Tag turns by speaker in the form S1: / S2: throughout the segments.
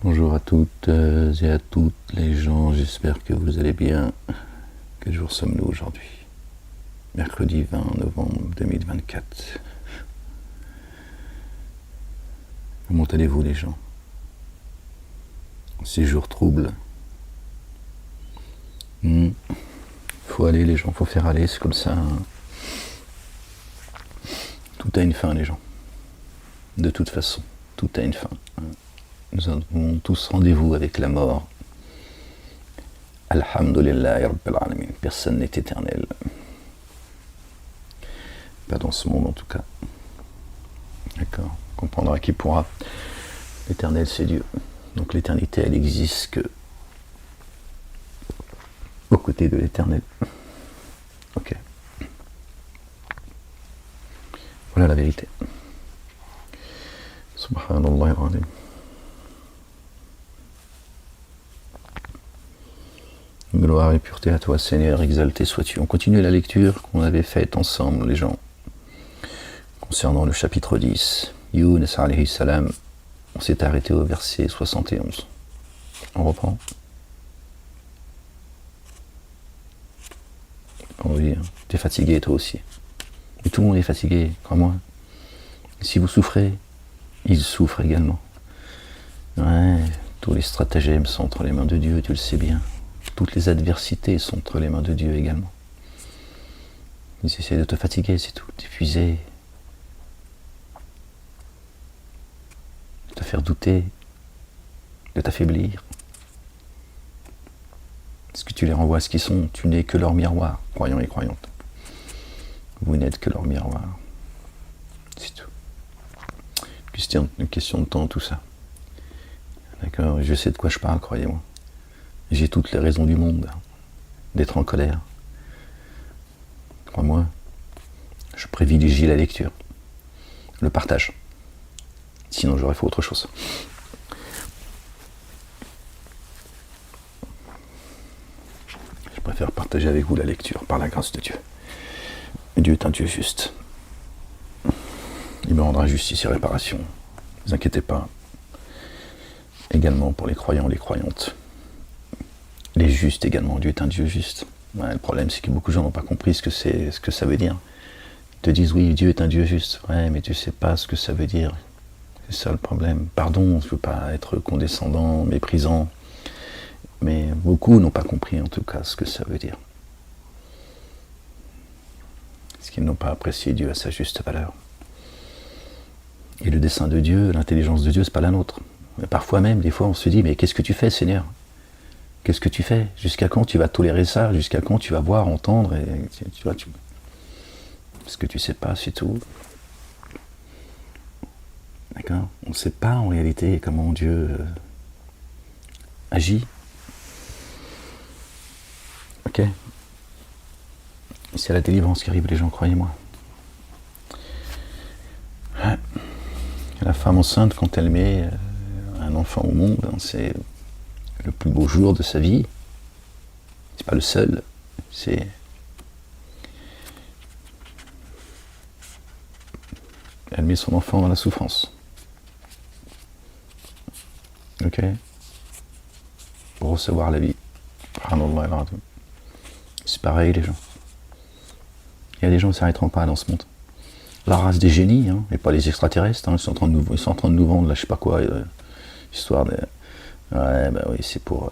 S1: Bonjour à toutes et à toutes les gens, j'espère que vous allez bien. Quel jour sommes-nous aujourd'hui? Mercredi 20 novembre 2024. Comment allez-vous les gens? Ces jours troubles. Faut aller les gens, faut faire aller, c'est comme ça. Tout a une fin les gens. De toute façon, tout a une fin. Nous avons tous rendez-vous avec la mort. Alhamdulillah Rabbil Alamin. Personne n'est éternel. Pas dans ce monde en tout cas. D'accord. On comprendra qui pourra. L'éternel c'est Dieu. Donc l'éternité elle existe que aux côtés de l'éternel. Ok. Voilà la vérité. Subhanallah al-Azim. Gloire et pureté à toi, Seigneur, exalté sois-tu. On continue la lecture qu'on avait faite ensemble, les gens, concernant le chapitre 10. Younes alayhi salam, on s'est arrêté au verset 71. On reprend. Oui, t'es fatigué toi aussi. Et tout le monde est fatigué, crois-moi. Si vous souffrez, ils souffrent également. Ouais, tous les stratagèmes sont entre les mains de Dieu, tu le sais bien. Toutes les adversités sont entre les mains de Dieu également. Ils essaient de te fatiguer, c'est tout, t'épuiser, de te faire douter, de t'affaiblir. Est-ce que tu les renvoies à ce qu'ils sont? Tu n'es que leur miroir, croyants et croyantes. Vous n'êtes que leur miroir. C'est tout. Une question de temps, tout ça. D'accord? Je sais de quoi je parle, croyez-moi. J'ai toutes les raisons du monde d'être en colère. Crois-moi, je privilégie la lecture, le partage. Sinon, j'aurais fait autre chose. Je préfère partager avec vous la lecture, par la grâce de Dieu. Dieu est un Dieu juste. Il me rendra justice et réparation. Ne vous inquiétez pas. Également pour les croyants et les croyantes. Les justes également. Dieu est un Dieu juste. Ouais, le problème, c'est que beaucoup de gens n'ont pas compris ce que ça veut dire. Ils te disent, oui, Dieu est un Dieu juste. Ouais, mais tu ne sais pas ce que ça veut dire. C'est ça le problème. Pardon, je ne veux pas être condescendant, méprisant. Mais beaucoup n'ont pas compris, en tout cas, ce que ça veut dire. Parce qu'ils n'ont pas apprécié Dieu à sa juste valeur. Et le dessein de Dieu, l'intelligence de Dieu, c'est pas la nôtre. Mais parfois même, des fois, on se dit, mais qu'est-ce que tu fais, Seigneur? Qu'est-ce que tu fais? Jusqu'à quand tu vas tolérer ça? Jusqu'à quand tu vas voir, entendre et tu vois, Parce que tu sais pas, c'est tout. D'accord? On ne sait pas en réalité comment Dieu agit. Ok? C'est la délivrance qui arrive, les gens, croyez-moi. La femme enceinte, quand elle met un enfant au monde, c'est le plus beau jour de sa vie. C'est pas le seul. C'est elle met son enfant dans la souffrance. Ok? Pour recevoir la vie. C'est pareil, les gens. Il y a des gens qui ne s'arrêteront pas dans ce monde. La race des génies, hein, et pas les extraterrestres, hein, ils sont en train de nous vendre, là, je sais pas quoi, histoire de... Ouais, bah oui, c'est pour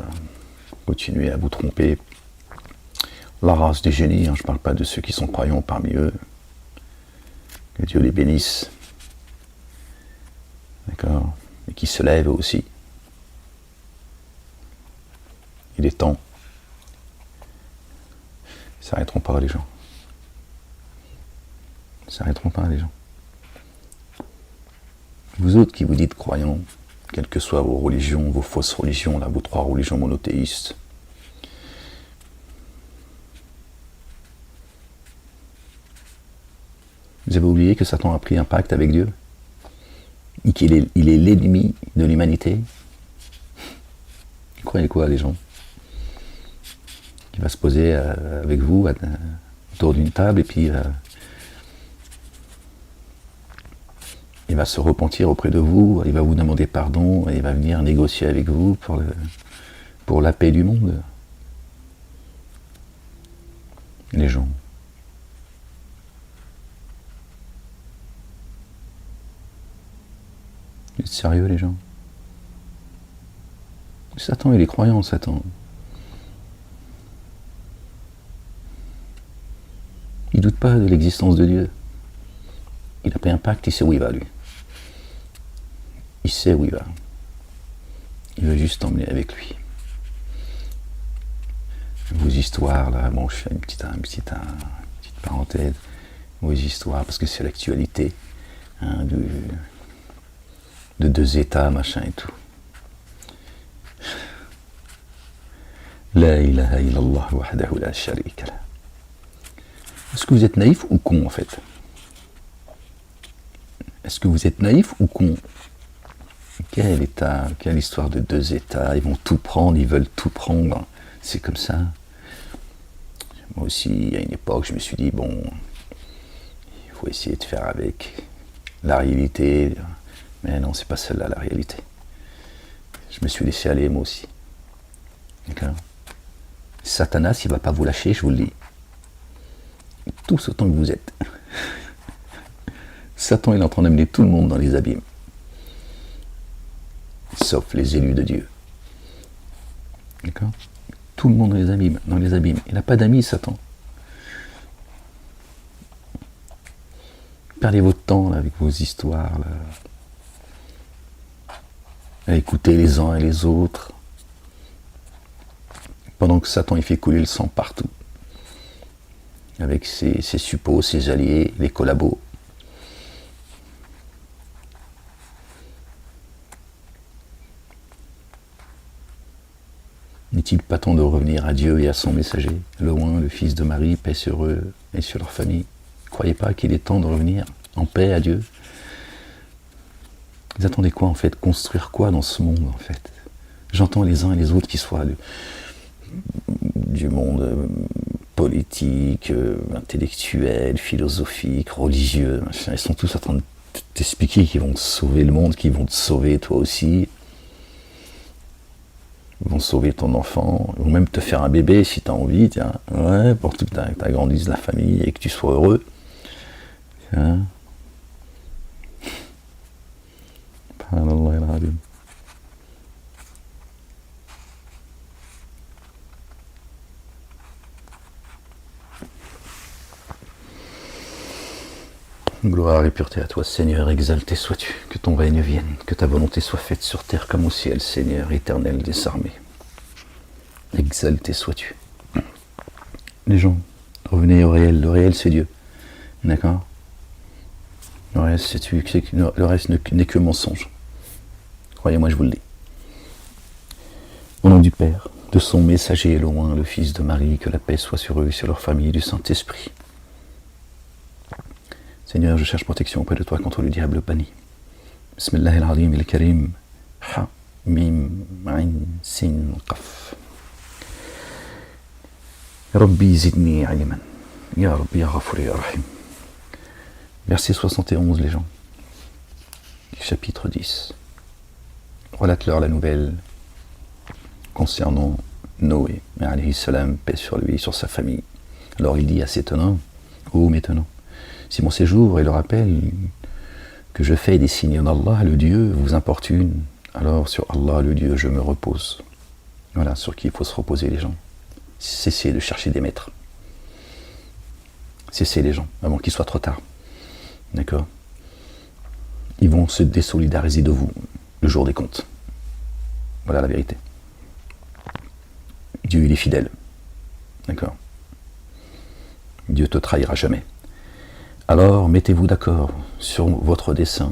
S1: continuer à vous tromper. La race des génies, hein, je parle pas de ceux qui sont croyants parmi eux. Que Dieu les bénisse. D'accord? Et qui se lèvent aussi. Il est temps. Ils ne s'arrêteront pas, les gens. Ils ne s'arrêteront pas, les gens. Vous autres qui vous dites croyants, quelles que soient vos religions, vos fausses religions, là, vos 3 religions monothéistes, vous avez oublié que Satan a pris un pacte avec Dieu? Et qu'il est l'ennemi de l'humanité? Vous croyez quoi, les gens? Qui va se poser avec vous autour d'une table et puis il va se repentir auprès de vous, il va vous demander pardon, et il va venir négocier avec vous pour la paix du monde. Les gens. Vous êtes sérieux, les gens? Satan, il est croyant, Satan. Il doute pas de l'existence de Dieu. Il n'a pas un pacte, il sait où il va, lui. Il sait où il va. Il veut juste t'emmener avec lui. Vos histoires, là, bon, je fais une petite parenthèse. Vos histoires, parce que c'est l'actualité, hein, de deux États, machin et tout. La ilaha illallah wahdahu la sharika lah. Est-ce que vous êtes naïf ou con, en fait? Est-ce que vous êtes naïf ou con? Quel État, quelle histoire de deux États, ils vont tout prendre, ils veulent tout prendre, c'est comme ça. Moi aussi, à une époque, je me suis dit, bon, il faut essayer de faire avec la réalité, mais non, c'est pas celle-là la réalité. Je me suis laissé aller, moi aussi. D'accord? Satanas, il va pas vous lâcher, je vous le dis. Tous autant que vous êtes. Satan, il est en train d'amener tout le monde dans les abîmes. Sauf les élus de Dieu. D'accord? Tout le monde dans les abîmes. Il n'a pas d'amis, Satan. Perdez votre temps là, avec vos histoires, là, à écouter les uns et les autres, pendant que Satan il fait couler le sang partout, avec ses suppôts, ses alliés, les collabos. N'est-il pas temps de revenir à Dieu et à son messager, le oint, le fils de Marie, paix sur eux et sur leur famille? Ne croyez pas qu'il est temps de revenir en paix à Dieu? Vous attendez quoi en fait? Construire quoi dans ce monde en fait? J'entends les uns et les autres qui soient du monde politique, intellectuel, philosophique, religieux, machin. Ils sont tous en train de t'expliquer qu'ils vont sauver le monde, qu'ils vont te sauver toi aussi. Ils vont sauver ton enfant, ils vont même te faire un bébé si tu as envie, tiens, ouais, pour que tu agrandisses la famille et que tu sois heureux. Tiens. Gloire et pureté à toi, Seigneur, exalté sois-tu, que ton règne vienne, que ta volonté soit faite sur terre comme au ciel, Seigneur, éternel des armées. Exalté sois-tu. Les gens, revenez au réel, le réel c'est Dieu, d'accord? Le reste, le reste n'est que mensonge. Croyez-moi, je vous le dis. Au nom du Père, de son messager loin, le Fils de Marie, que la paix soit sur eux et sur leur famille, du Saint-Esprit. Seigneur, je cherche protection auprès de toi contre le diable banni. Bismillah al-Azim al-Karim. Ha, mim, ain, sin, qaf. Rabbi zidni ilman. Ya Rabbi ya Ghafur ya Rahim. Verset 71, les gens. Chapitre 10. Relate-leur la nouvelle concernant Noé, alayhi salam, paix sur lui, sur sa famille. Alors il dit à ses tenants, ô mes tenants, si mon séjour et le rappel que je fais des signes d'Allah, le Dieu, vous importune, alors sur Allah, le Dieu, je me repose. Voilà sur qui il faut se reposer, les gens. Cessez de chercher des maîtres. Cessez, les gens, avant qu'il soit trop tard. D'accord? Ils vont se désolidariser de vous le jour des comptes. Voilà la vérité. Dieu, il est fidèle. D'accord? Dieu te trahira jamais. Alors, mettez-vous d'accord sur votre dessein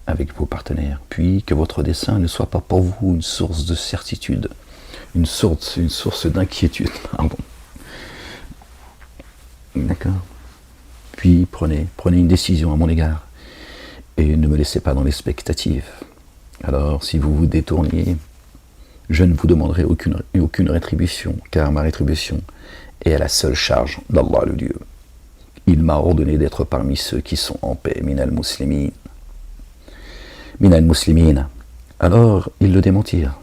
S1: avec vos partenaires, puis que votre dessein ne soit pas pour vous une source de certitude, une source d'inquiétude, pardon. D'accord? Puis prenez une décision à mon égard, et ne me laissez pas dans l'expectative. Alors, si vous vous détourniez, je ne vous demanderai aucune rétribution, car ma rétribution est à la seule charge d'Allah le Dieu. Il m'a ordonné d'être parmi ceux qui sont en paix, minal muslimin, minal muslimina. Alors ils le démentirent.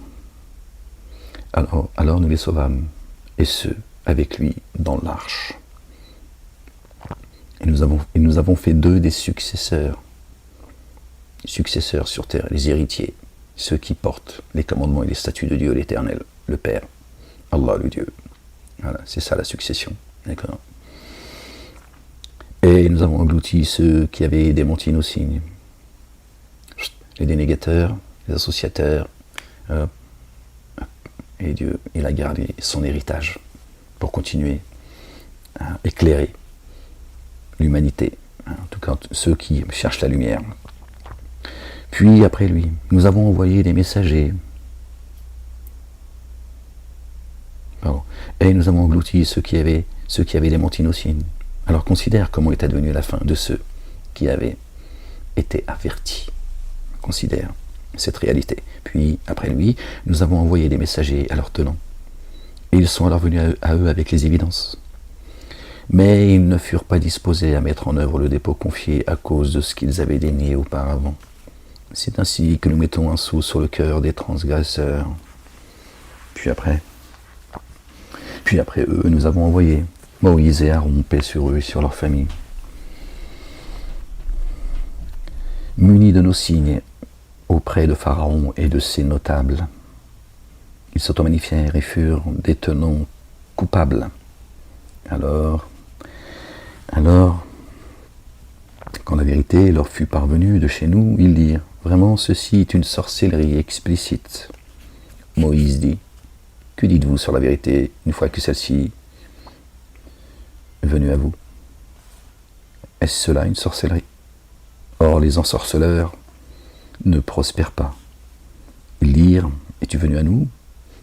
S1: Alors nous les sauvâmes, et ceux avec lui dans l'arche. Et nous avons fait d'eux des successeurs sur terre, les héritiers, ceux qui portent les commandements et les statuts de Dieu l'Éternel, le Père, Allah le Dieu. Voilà, c'est ça la succession. D'accord. Et nous avons englouti ceux qui avaient démenti nos signes, les dénégateurs, les associateurs, et Dieu, il a gardé son héritage pour continuer à éclairer l'humanité, en tout cas ceux qui cherchent la lumière. Puis après lui, nous avons envoyé des messagers. Et nous avons englouti ceux qui avaient démenti nos signes. Alors considère comment est advenue la fin de ceux qui avaient été avertis. Considère cette réalité. Puis après lui, nous avons envoyé des messagers à leur tenant. Et ils sont alors venus à eux avec les évidences. Mais ils ne furent pas disposés à mettre en œuvre le dépôt confié à cause de ce qu'ils avaient dénié auparavant. C'est ainsi que nous mettons un sceau sur le cœur des transgresseurs. Puis après eux, nous avons envoyé Moïse et Aaron, paix sur eux et sur leur famille. Munis de nos signes auprès de Pharaon et de ses notables, ils s'auto-magnifièrent et furent des tenants coupables. Alors, quand la vérité leur fut parvenue de chez nous, ils dirent, vraiment ceci est une sorcellerie explicite. Moïse dit, que dites-vous sur la vérité une fois que celle-ci est venue à vous? Est-ce cela une sorcellerie? Or les ensorceleurs ne prospèrent pas. Ils dirent, es-tu venu à nous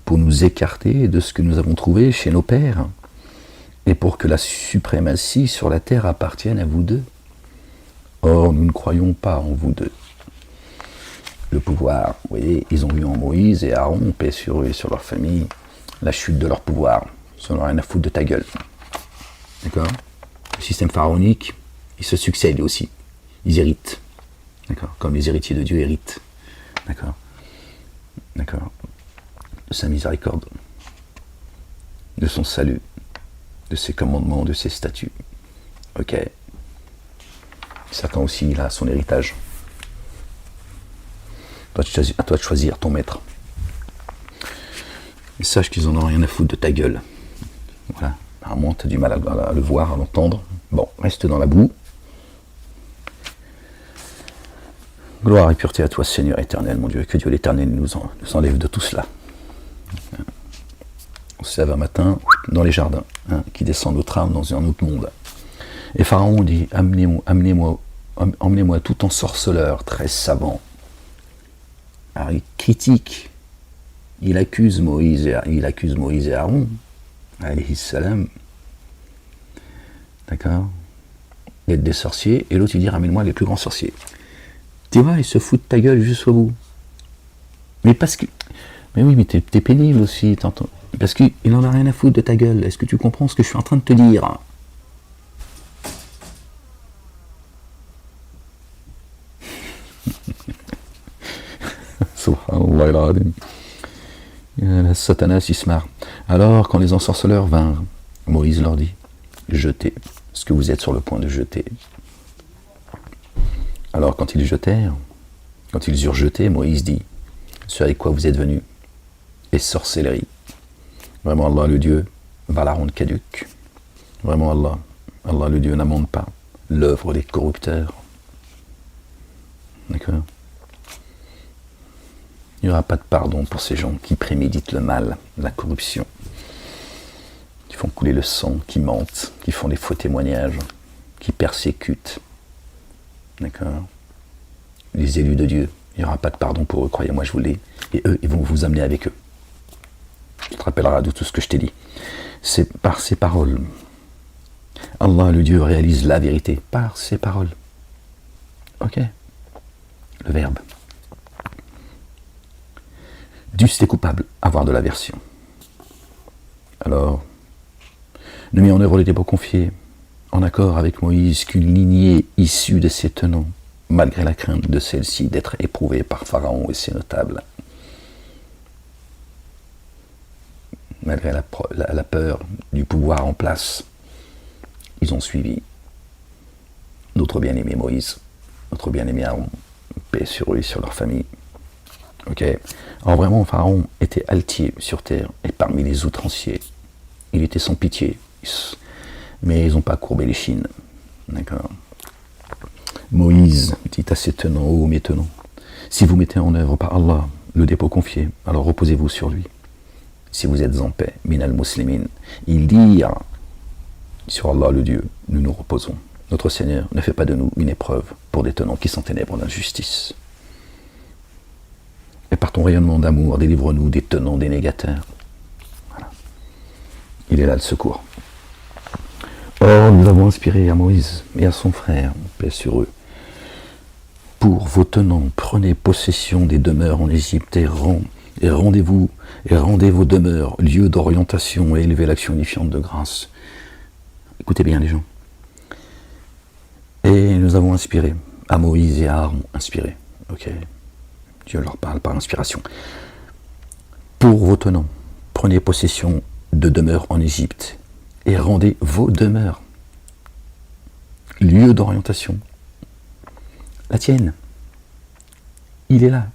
S1: pour nous écarter de ce que nous avons trouvé chez nos pères et pour que la suprématie sur la terre appartienne à vous deux? Or, nous ne croyons pas en vous deux. Le pouvoir, vous voyez, ils ont vu en Moïse et Aaron, paix sur eux et sur leur famille, la chute de leur pouvoir. Ils n'en ont rien à foutre de ta gueule. D'accord? Le système pharaonique, il se succède aussi. Ils héritent. D'accord? Comme les héritiers de Dieu héritent. D'accord? D'accord? De sa miséricorde, de son salut, de ses commandements, de ses statuts. Ok? Satan aussi, il a son héritage. À toi de choisir ton maître. Et sache qu'ils en ont rien à foutre de ta gueule. Voilà. Apparemment, tu as du mal à le voir, à l'entendre. Bon, reste dans la boue. Gloire et pureté à toi, Seigneur éternel, mon Dieu. Que Dieu l'éternel nous enlève de tout cela. On se lève un matin dans les jardins, qui descend notre âme dans un autre monde. Et Pharaon dit, emmenez-moi tout ensorceleur, très savant. Alors il critique, il accuse Moïse et Aaron, alayhi salam, d'accord, d'être des sorciers, et l'autre il dit, ramène-moi les plus grands sorciers. Tu vois, il se fout de ta gueule jusqu'au bout. Mais oui, mais t'es pénible aussi, t'entends. Parce qu'il en a rien à foutre de ta gueule. Est-ce que tu comprends ce que je suis en train de te dire? Subhanallah al-Azim. Satanas ismar. Alors, quand les ensorceleurs vinrent, Moïse leur dit, jetez ce que vous êtes sur le point de jeter. Alors, quand ils eurent jeté, Moïse dit, ce avec quoi vous êtes venus est sorcellerie. Vraiment, Allah le Dieu va la rendre caduque. Vraiment, Allah le Dieu n'amende pas l'œuvre des corrupteurs. D'accord? Il n'y aura pas de pardon pour ces gens qui préméditent le mal, la corruption, qui font couler le sang, qui mentent, qui font des faux témoignages, qui persécutent. D'accord? Les élus de Dieu, il n'y aura pas de pardon pour eux, croyez-moi, je vous l'ai. Et eux, ils vont vous amener avec eux. Tu te rappelleras de tout ce que je t'ai dit. C'est par ces paroles. Allah, le Dieu, réalise la vérité par ses paroles. Ok? Le verbe. Dussent les coupables avoir de l'aversion. Alors, ne mit en œuvre le dépôt confié, en accord avec Moïse, qu'une lignée issue de ses tenants, malgré la crainte de celle-ci d'être éprouvée par Pharaon et ses notables. Malgré la peur du pouvoir en place, ils ont suivi notre bien-aimé Moïse, notre bien-aimé Aaron, paix sur eux et sur leur famille. Ok. Alors vraiment, Pharaon était altier sur terre et parmi les outranciers. Il était sans pitié, mais ils n'ont pas courbé les chines. D'accord. Moïse dit à ses tenants, ô mes tenants, si vous mettez en œuvre par Allah le dépôt confié, alors reposez-vous sur lui. Si vous êtes en paix, minal muslimin, ils dirent sur Allah le Dieu, nous nous reposons. Notre Seigneur ne fait pas de nous une épreuve pour des tenants qui s'enténèbrent d'injustice. Et par ton rayonnement d'amour, délivre-nous des tenants des négateurs. Voilà. Il est là le secours. Or, nous avons inspiré à Moïse et à son frère, paix sur eux. Pour vos tenants, prenez possession des demeures en Égypte et rendez vos demeures, lieu d'orientation et élevez l'action unifiante de grâce. Écoutez bien les gens. Et nous avons inspiré à Moïse et à Aaron, inspiré. Ok. Dieu leur parle par inspiration. Pour vos tenants, prenez possession de demeures en Égypte et rendez vos demeures, lieu d'orientation. La tienne, il est là,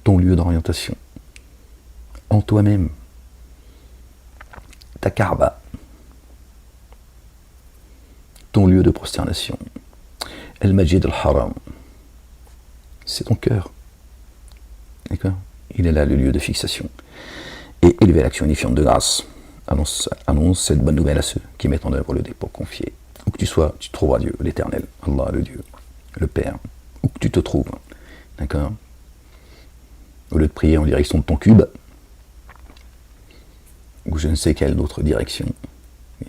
S1: ton lieu d'orientation, en toi-même, ta Kaaba, ton lieu de prosternation, El Majid al-Haram, c'est ton cœur, d'accord? Il est là le lieu de fixation. Et élever l'action unifiante de grâce. Annonce cette bonne nouvelle à ceux qui mettent en œuvre le dépôt confié. Où que tu sois, tu trouveras Dieu, l'Éternel, Allah, le Dieu, le Père, où que tu te trouves, d'accord? Au lieu de prier en direction de ton cube, ou je ne sais quelle autre direction,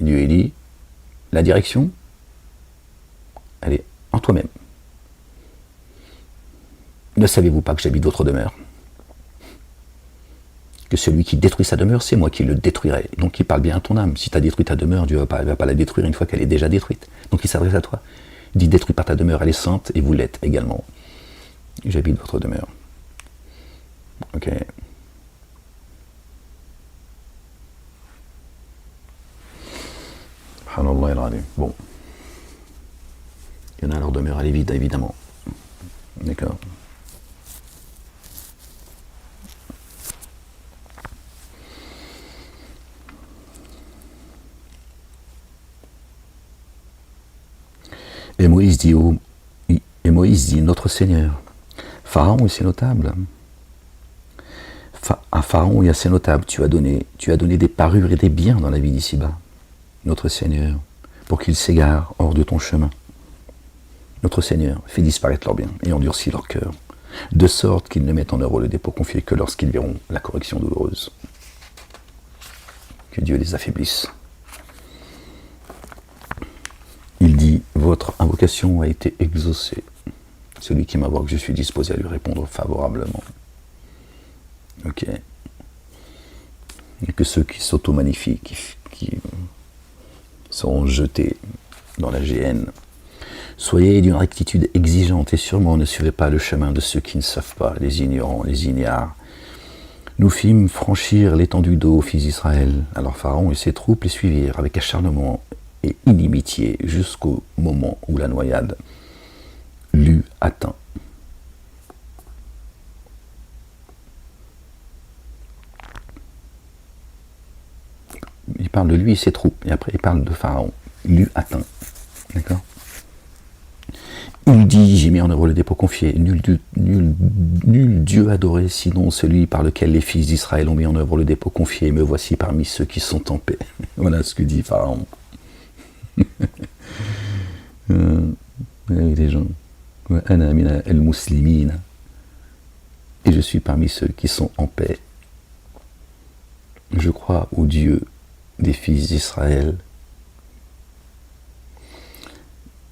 S1: Dieu dit, la direction, elle est en toi-même. Ne savez-vous pas que j'habite votre demeure? Que celui qui détruit sa demeure, c'est moi qui le détruirai. Donc il parle bien à ton âme. Si tu as détruit ta demeure, Dieu ne va pas la détruire une fois qu'elle est déjà détruite. Donc il s'adresse à toi. Il dit, détruis pas ta demeure, elle est sainte, et vous l'êtes également. J'habite votre demeure. Ok. Bon. Il y en a, leur demeure, elle est vide, évidemment. D'accord. Et Moïse dit, notre Seigneur, Pharaon et ses notables, à Pharaon et à ses notables, tu as donné des parures et des biens dans la vie d'ici-bas, notre Seigneur, pour qu'ils s'égarent hors de ton chemin. Notre Seigneur, fais disparaître leurs biens et endurcis leur cœur, de sorte qu'ils ne mettent en œuvre le dépôt confié que lorsqu'ils verront la correction douloureuse. Que Dieu les affaiblisse. Il dit, votre invocation a été exaucée. Celui qui m'invoque, je suis disposé à lui répondre favorablement. Ok. Et que ceux qui s'auto-magnifient, qui seront jetés dans la géhenne, soyez d'une rectitude exigeante et sûrement ne suivez pas le chemin de ceux qui ne savent pas, les ignorants, les ignares. Nous fîmes franchir l'étendue d'eau aux fils d'Israël. Alors Pharaon et ses troupes les suivirent avec acharnement et inimitié jusqu'au moment où la noyade l'eut atteint. Il parle de lui et ses troupes, et après il parle de Pharaon. L'eut atteint. D'accord? Il dit, j'ai mis en œuvre le dépôt confié, nul Dieu adoré, sinon celui par lequel les fils d'Israël ont mis en œuvre le dépôt confié, me voici parmi ceux qui sont en paix. Voilà ce que dit Pharaon. Les gens. Et je suis parmi ceux qui sont en paix. Je crois au Dieu des fils d'Israël.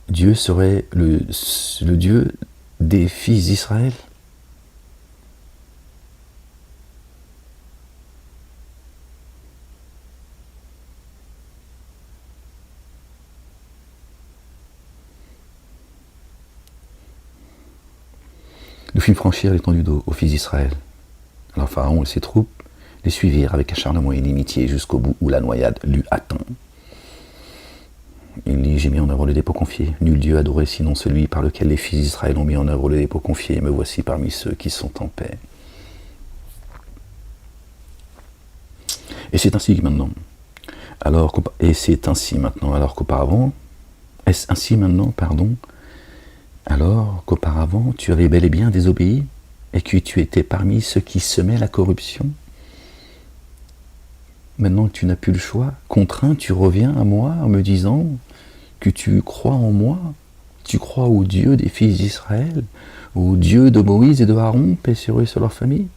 S1: Dieu serait le Dieu des fils d'Israël? Nous fîmes franchir l'étendue d'eau aux fils d'Israël. Alors Pharaon et ses troupes les suivirent avec acharnement et inimitié jusqu'au bout où la noyade l'eut atteint. Il dit, j'ai mis en œuvre le dépôt confié. Nul Dieu adoré sinon celui par lequel les fils d'Israël ont mis en œuvre le dépôt confié. Me voici parmi ceux qui sont en paix. Et c'est ainsi maintenant. Alors qu'auparavant, alors qu'auparavant tu avais bel et bien désobéi et que tu étais parmi ceux qui semaient la corruption. Maintenant que tu n'as plus le choix, contraint, tu reviens à moi en me disant que tu crois en moi, tu crois au Dieu des fils d'Israël, au Dieu de Moïse et de Aaron, paix sur eux et sur leur famille.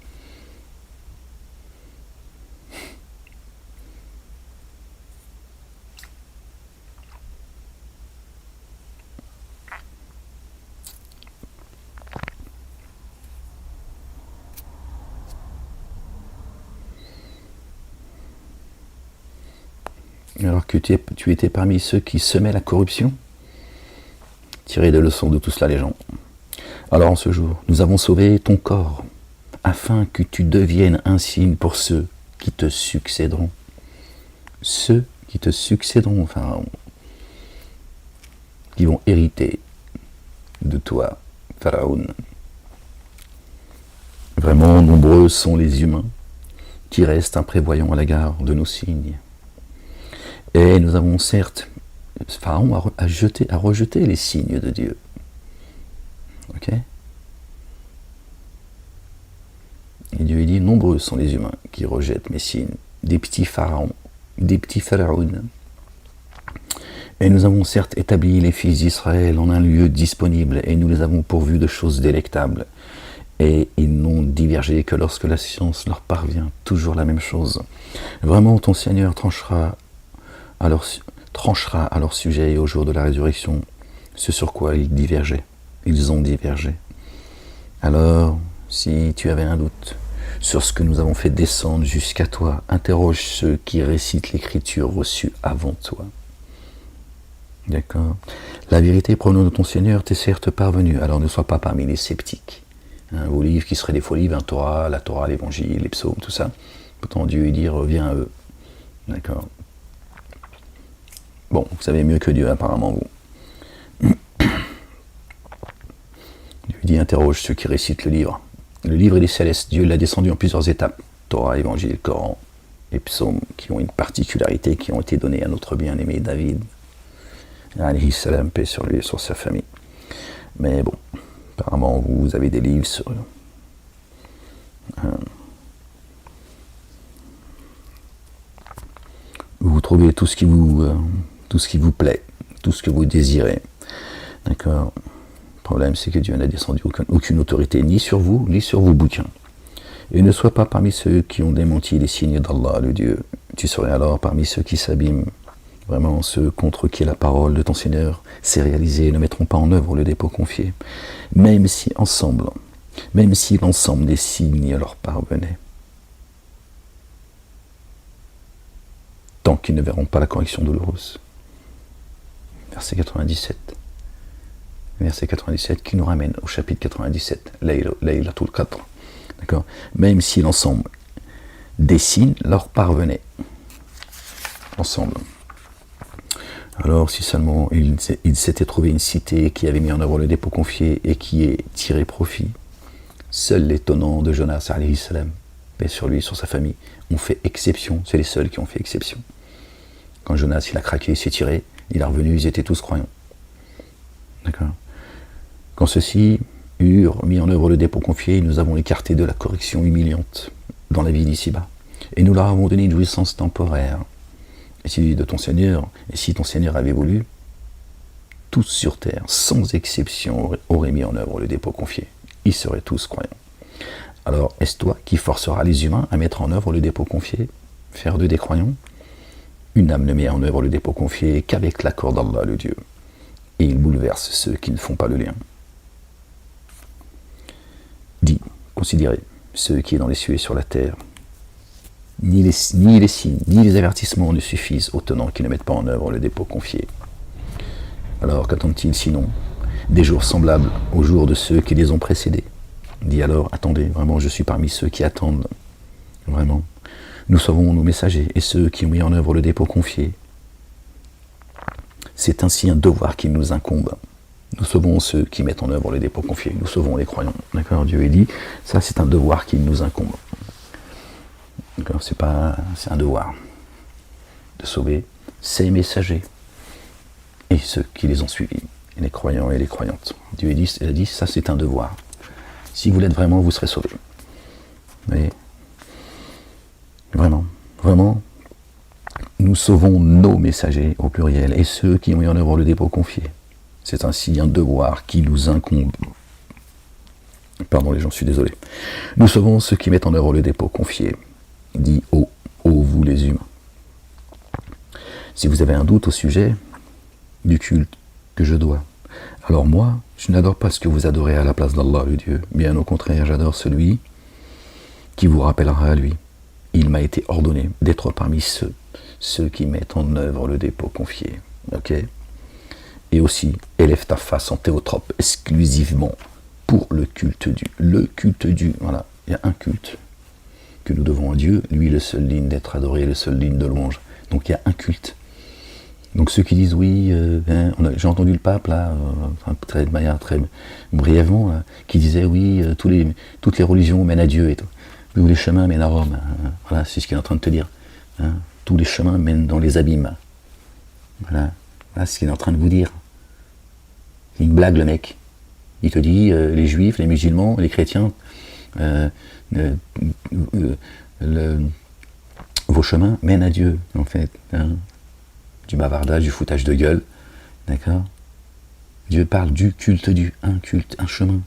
S1: Alors que tu étais parmi ceux qui semaient la corruption. Tirez des leçons de tout cela, les gens. Alors en ce jour, nous avons sauvé ton corps, afin que tu deviennes un signe pour ceux qui te succéderont. Ceux qui te succéderont, enfin, qui vont hériter de toi, Pharaon. Vraiment nombreux sont les humains qui restent imprévoyants à l'égard de nos signes. Et nous avons certes, Pharaon a rejeté les signes de Dieu. Ok ? Et Dieu dit, nombreux sont les humains qui rejettent mes signes, des petits pharaons, des petits pharaons. Et nous avons certes établi les fils d'Israël en un lieu disponible, et nous les avons pourvus de choses délectables. Et ils n'ont divergé que lorsque la science leur parvient, toujours la même chose. Vraiment, ton Seigneur tranchera à leur sujet et au jour de la résurrection ce sur quoi ils divergeaient. Ils ont divergé. Alors, si tu avais un doute sur ce que nous avons fait descendre jusqu'à toi, interroge ceux qui récitent l'écriture reçue avant toi. D'accord ? La vérité provenant de ton Seigneur t'est certes parvenue, alors ne sois pas parmi les sceptiques. Vos livres qui seraient des faux livres, la Torah, l'Évangile, les psaumes, tout ça. Pourtant Dieu dit reviens à eux. D'accord ? Bon, vous savez mieux que Dieu apparemment, vous. Dieu dit interroge ceux qui récitent le livre. Le livre est céleste, Dieu l'a descendu en plusieurs étapes. Torah, Évangile, Coran, et psaumes qui ont une particularité, qui ont été donnés à notre bien-aimé David. Alayhi salam, paix sur lui et sur sa famille. Mais bon, apparemment vous avez des livres sur... vous trouvez tout ce qui vous plaît, tout ce que vous désirez. D'accord ? Le problème, c'est que Dieu n'a descendu aucune autorité, ni sur vous, ni sur vos bouquins. Et ne sois pas parmi ceux qui ont démenti les signes d'Allah, le Dieu. Tu serais alors parmi ceux qui s'abîment. Vraiment, ceux contre qui la parole de ton Seigneur s'est réalisée ne mettront pas en œuvre le dépôt confié. Même si l'ensemble des signes leur parvenait. Tant qu'ils ne verront pas la correction douloureuse. Verset 97. Verset 97 qui nous ramène au chapitre 97, Laylatul Qadr. D'accord ? Même si l'ensemble des signes leur parvenait. Ensemble. Alors, si seulement il s'était trouvé une cité qui avait mis en œuvre le dépôt confié et qui ait tiré profit, seuls les tenants de Jonas, alayhi salam, paix sur lui, sur sa famille, ont fait exception. C'est les seuls qui ont fait exception. Quand Jonas il a craqué, il s'est tiré, il est revenu, ils étaient tous croyants. D'accord ? Quand ceux-ci eurent mis en œuvre le dépôt confié, nous avons écarté de la correction humiliante dans la vie d'ici-bas. Et nous leur avons donné une jouissance temporaire. Et si ton Seigneur avait voulu, tous sur terre, sans exception, auraient mis en œuvre le dépôt confié. Ils seraient tous croyants. Alors, est-ce toi qui forcera les humains à mettre en œuvre le dépôt confié, faire d'eux des croyants ? Une âme ne met en œuvre le dépôt confié qu'avec l'accord d'Allah, le Dieu. Et il bouleverse ceux qui ne font pas le lien. Dis, considérez ceux qui est dans les cieux et sur la terre. Ni les signes, ni les avertissements ne suffisent aux tenants qui ne mettent pas en œuvre le dépôt confié. Alors qu'attendent-ils sinon ? Des jours semblables aux jours de ceux qui les ont précédés. Dit alors, attendez, vraiment, je suis parmi ceux qui attendent. Vraiment. Nous sauvons nos messagers et ceux qui ont mis en œuvre le dépôt confié. C'est ainsi un devoir qui nous incombe. Nous sauvons ceux qui mettent en œuvre le dépôt confié. Nous sauvons les croyants. D'accord? Dieu est dit, ça c'est un devoir qui nous incombe. D'accord? C'est un devoir de sauver ces messagers et ceux qui les ont suivis, les croyants et les croyantes. Dieu a dit, ça c'est un devoir. Si vous l'êtes vraiment, vous serez sauvés. Mais vraiment, vraiment, nous sauvons nos messagers au pluriel et ceux qui ont mis en œuvre le dépôt confié. C'est ainsi un devoir qui nous incombe. Pardon les gens, je suis désolé. Nous sauvons ceux qui mettent en œuvre le dépôt confié. Dit ô vous les humains. Si vous avez un doute au sujet du culte que je dois, alors moi, je n'adore pas ce que vous adorez à la place d'Allah le Dieu. Bien au contraire, j'adore celui qui vous rappellera à lui. Il m'a été ordonné d'être parmi ceux qui mettent en œuvre le dépôt confié. Ok? Et aussi, élève ta face en théotrope exclusivement pour le culte du. Le culte du. Voilà, il y a un culte que nous devons à Dieu, lui le seul digne d'être adoré, le seul digne de louange. Donc il y a un culte. Donc ceux qui disent oui, j'ai entendu le pape là, de manière très brièvement, là, qui disait oui, toutes les religions mènent à Dieu et tout. Tous les chemins mènent à Rome. Voilà, c'est ce qu'il est en train de te dire. Hein. Tous les chemins mènent dans les abîmes. Voilà, c'est ce qu'il est en train de vous dire. C'est une blague le mec. Il te dit les juifs, les musulmans, les chrétiens, vos chemins mènent à Dieu, en fait. Hein. Du bavardage, du foutage de gueule. D'accord? Dieu parle du culte un culte, un chemin.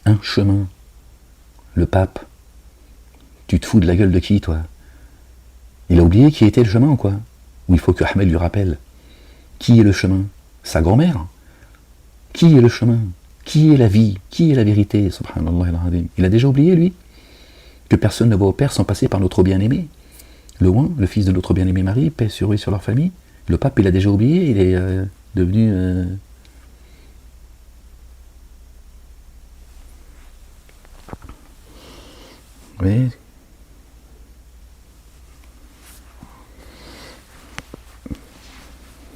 S1: Un chemin. Le pape. Tu te fous de la gueule de qui, toi? Il a oublié qui était le chemin ou quoi? Ou il faut que Ahmed lui rappelle. Qui est le chemin? Sa grand-mère. Qui est le chemin? Qui est la vie? Qui est la vérité? Subhanallah al-Azim. Il a déjà oublié, lui, que personne ne va au Père sans passer par notre bien-aimé. Le Oint, le fils de notre bien-aimé Marie, paix sur eux et sur leur famille. Le pape, il a déjà oublié, il est devenu... Oui.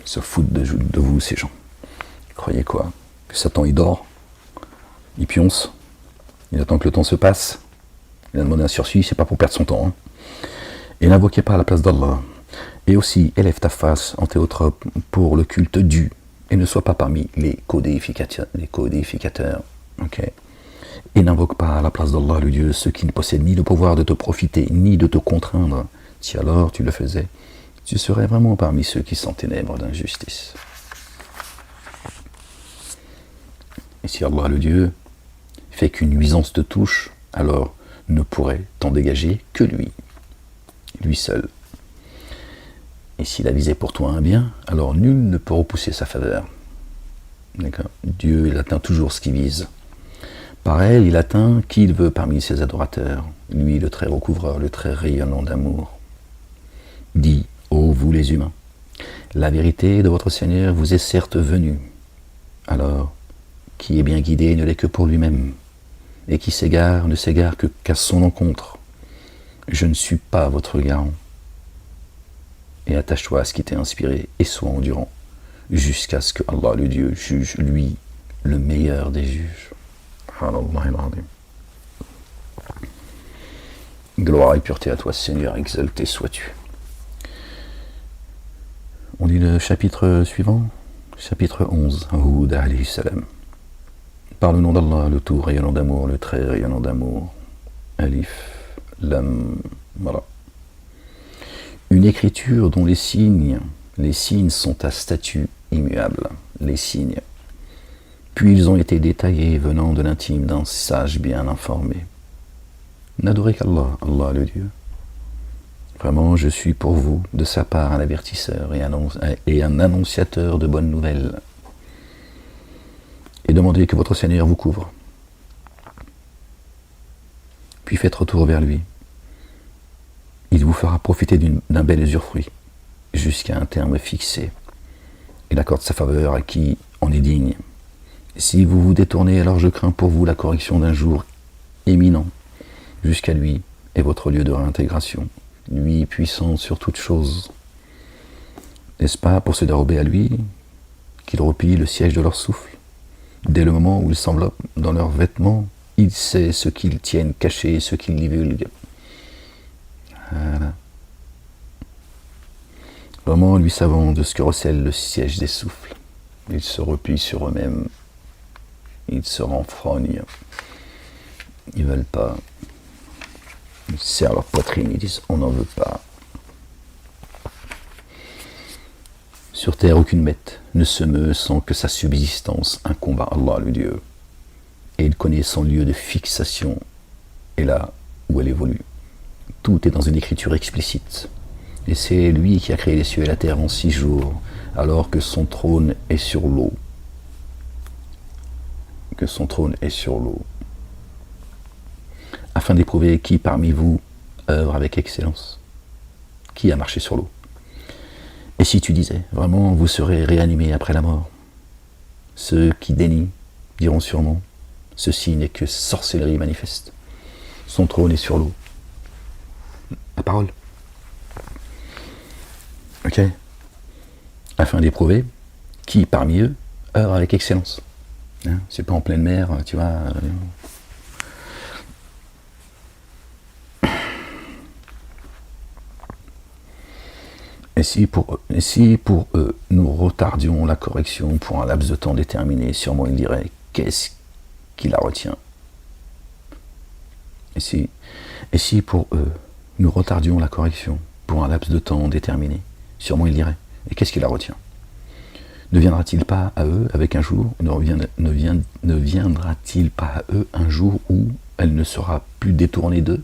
S1: Ils se foutent de vous, ces gens. Croyez quoi? Que Satan, il dort, il pionce, il attend que le temps se passe, il a demandé un sursis, c'est pas pour perdre son temps. Hein. Et n'invoquez pas à la place d'Allah. Et aussi, élève ta face en théotrope pour le culte du, et ne sois pas parmi les codéificateurs. Okay. Et n'invoque pas à la place d'Allah le Dieu ceux qui ne possèdent ni le pouvoir de te profiter, ni de te contraindre. Si alors tu le faisais, tu serais vraiment parmi ceux qui sont ténèbres d'injustice. Et si Allah le Dieu fait qu'une nuisance te touche, alors ne pourrait t'en dégager que lui seul. Et s'il a visé pour toi un bien, alors nul ne peut repousser sa faveur. D'accord? Dieu, il atteint toujours ce qu'il vise. Par elle, il atteint qui il veut parmi ses adorateurs, lui le très recouvreur, le très rayonnant d'amour. Dit, ô vous les humains, la vérité de votre Seigneur vous est certes venue. Alors, qui est bien guidé ne l'est que pour lui-même, et qui s'égare ne s'égare qu'à son encontre. Je ne suis pas votre garant. Et attache-toi à ce qui t'est inspiré, et sois endurant, jusqu'à ce que Allah le Dieu juge, lui, le meilleur des juges. Gloire et pureté à toi, Seigneur, exalté sois-tu. On lit le chapitre suivant, chapitre 11, Hud alayhi salam. Par le nom d'Allah, le tout rayonnant d'amour, le très rayonnant d'amour. Alif, Lam, voilà. Une écriture dont les signes sont à statut immuable, les signes. Puis ils ont été détaillés venant de l'intime d'un sage bien informé. N'adorez qu'Allah, Allah le Dieu. Vraiment, je suis pour vous, de sa part, un avertisseur et un annonciateur de bonnes nouvelles. Et demandez que votre Seigneur vous couvre. Puis faites retour vers lui. Il vous fera profiter d'un bel usufruit, jusqu'à un terme fixé. Il accorde sa faveur à qui en est digne. Si vous vous détournez, alors je crains pour vous la correction d'un jour éminent. Jusqu'à lui est votre lieu de réintégration, lui puissant sur toute chose. N'est-ce pas pour se dérober à lui qu'il replie le siège de leur souffle? Dès le moment où ils s'enveloppent dans leurs vêtements, il sait ce qu'ils tiennent caché, ce qu'ils divulguent. Voilà. Vraiment, lui savant de ce que recèle le siège des souffles, ils se replient sur eux-mêmes, ils se renfrognent, ils veulent pas, ils serrent leur poitrine, ils disent on n'en veut pas. Sur terre, aucune bête ne se meut sans que sa subsistance incombe à Allah le Dieu, et il connaît son lieu de fixation, et là où elle évolue. Tout est dans une écriture explicite. Et c'est lui qui a créé les cieux et la terre en 6 jours, alors que son trône est sur l'eau. Que son trône est sur l'eau. Afin d'éprouver qui parmi vous œuvre avec excellence. Qui a marché sur l'eau? Et si tu disais, vraiment, vous serez réanimés après la mort? Ceux qui dénient diront sûrement, ceci n'est que sorcellerie manifeste. Son trône est sur l'eau. La parole. Ok. Afin d'éprouver qui parmi eux œuvre avec excellence. Hein, c'est pas en pleine mer, tu vois. Et si pour eux nous retardions la correction pour un laps de temps déterminé, sûrement ils diraient qu'est-ce qui la retient? Et si pour eux nous retardions la correction pour un laps de temps déterminé, sûrement ils diraient et qu'est-ce qui la retient? Ne viendra-t-il pas à eux avec un jour, ne viendra-t-il pas à eux un jour où elle ne sera plus détournée d'eux?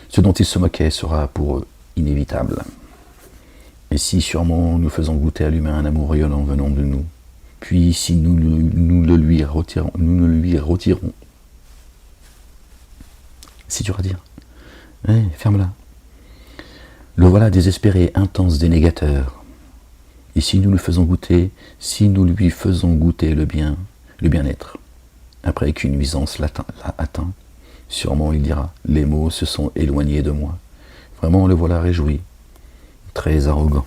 S1: Ce dont ils se moquaient sera pour eux inévitable. Et si sûrement nous faisons goûter à l'humain un amour rayonnant venant de nous, puis si nous le lui retirons, si tu vas dire, ferme-la. Le voilà désespéré, intense, dénégateur. Et si nous lui faisons goûter le bien-être, après qu'une nuisance l'a atteint, sûrement il dira, les mots se sont éloignés de moi. Vraiment, le voilà réjoui, très arrogant.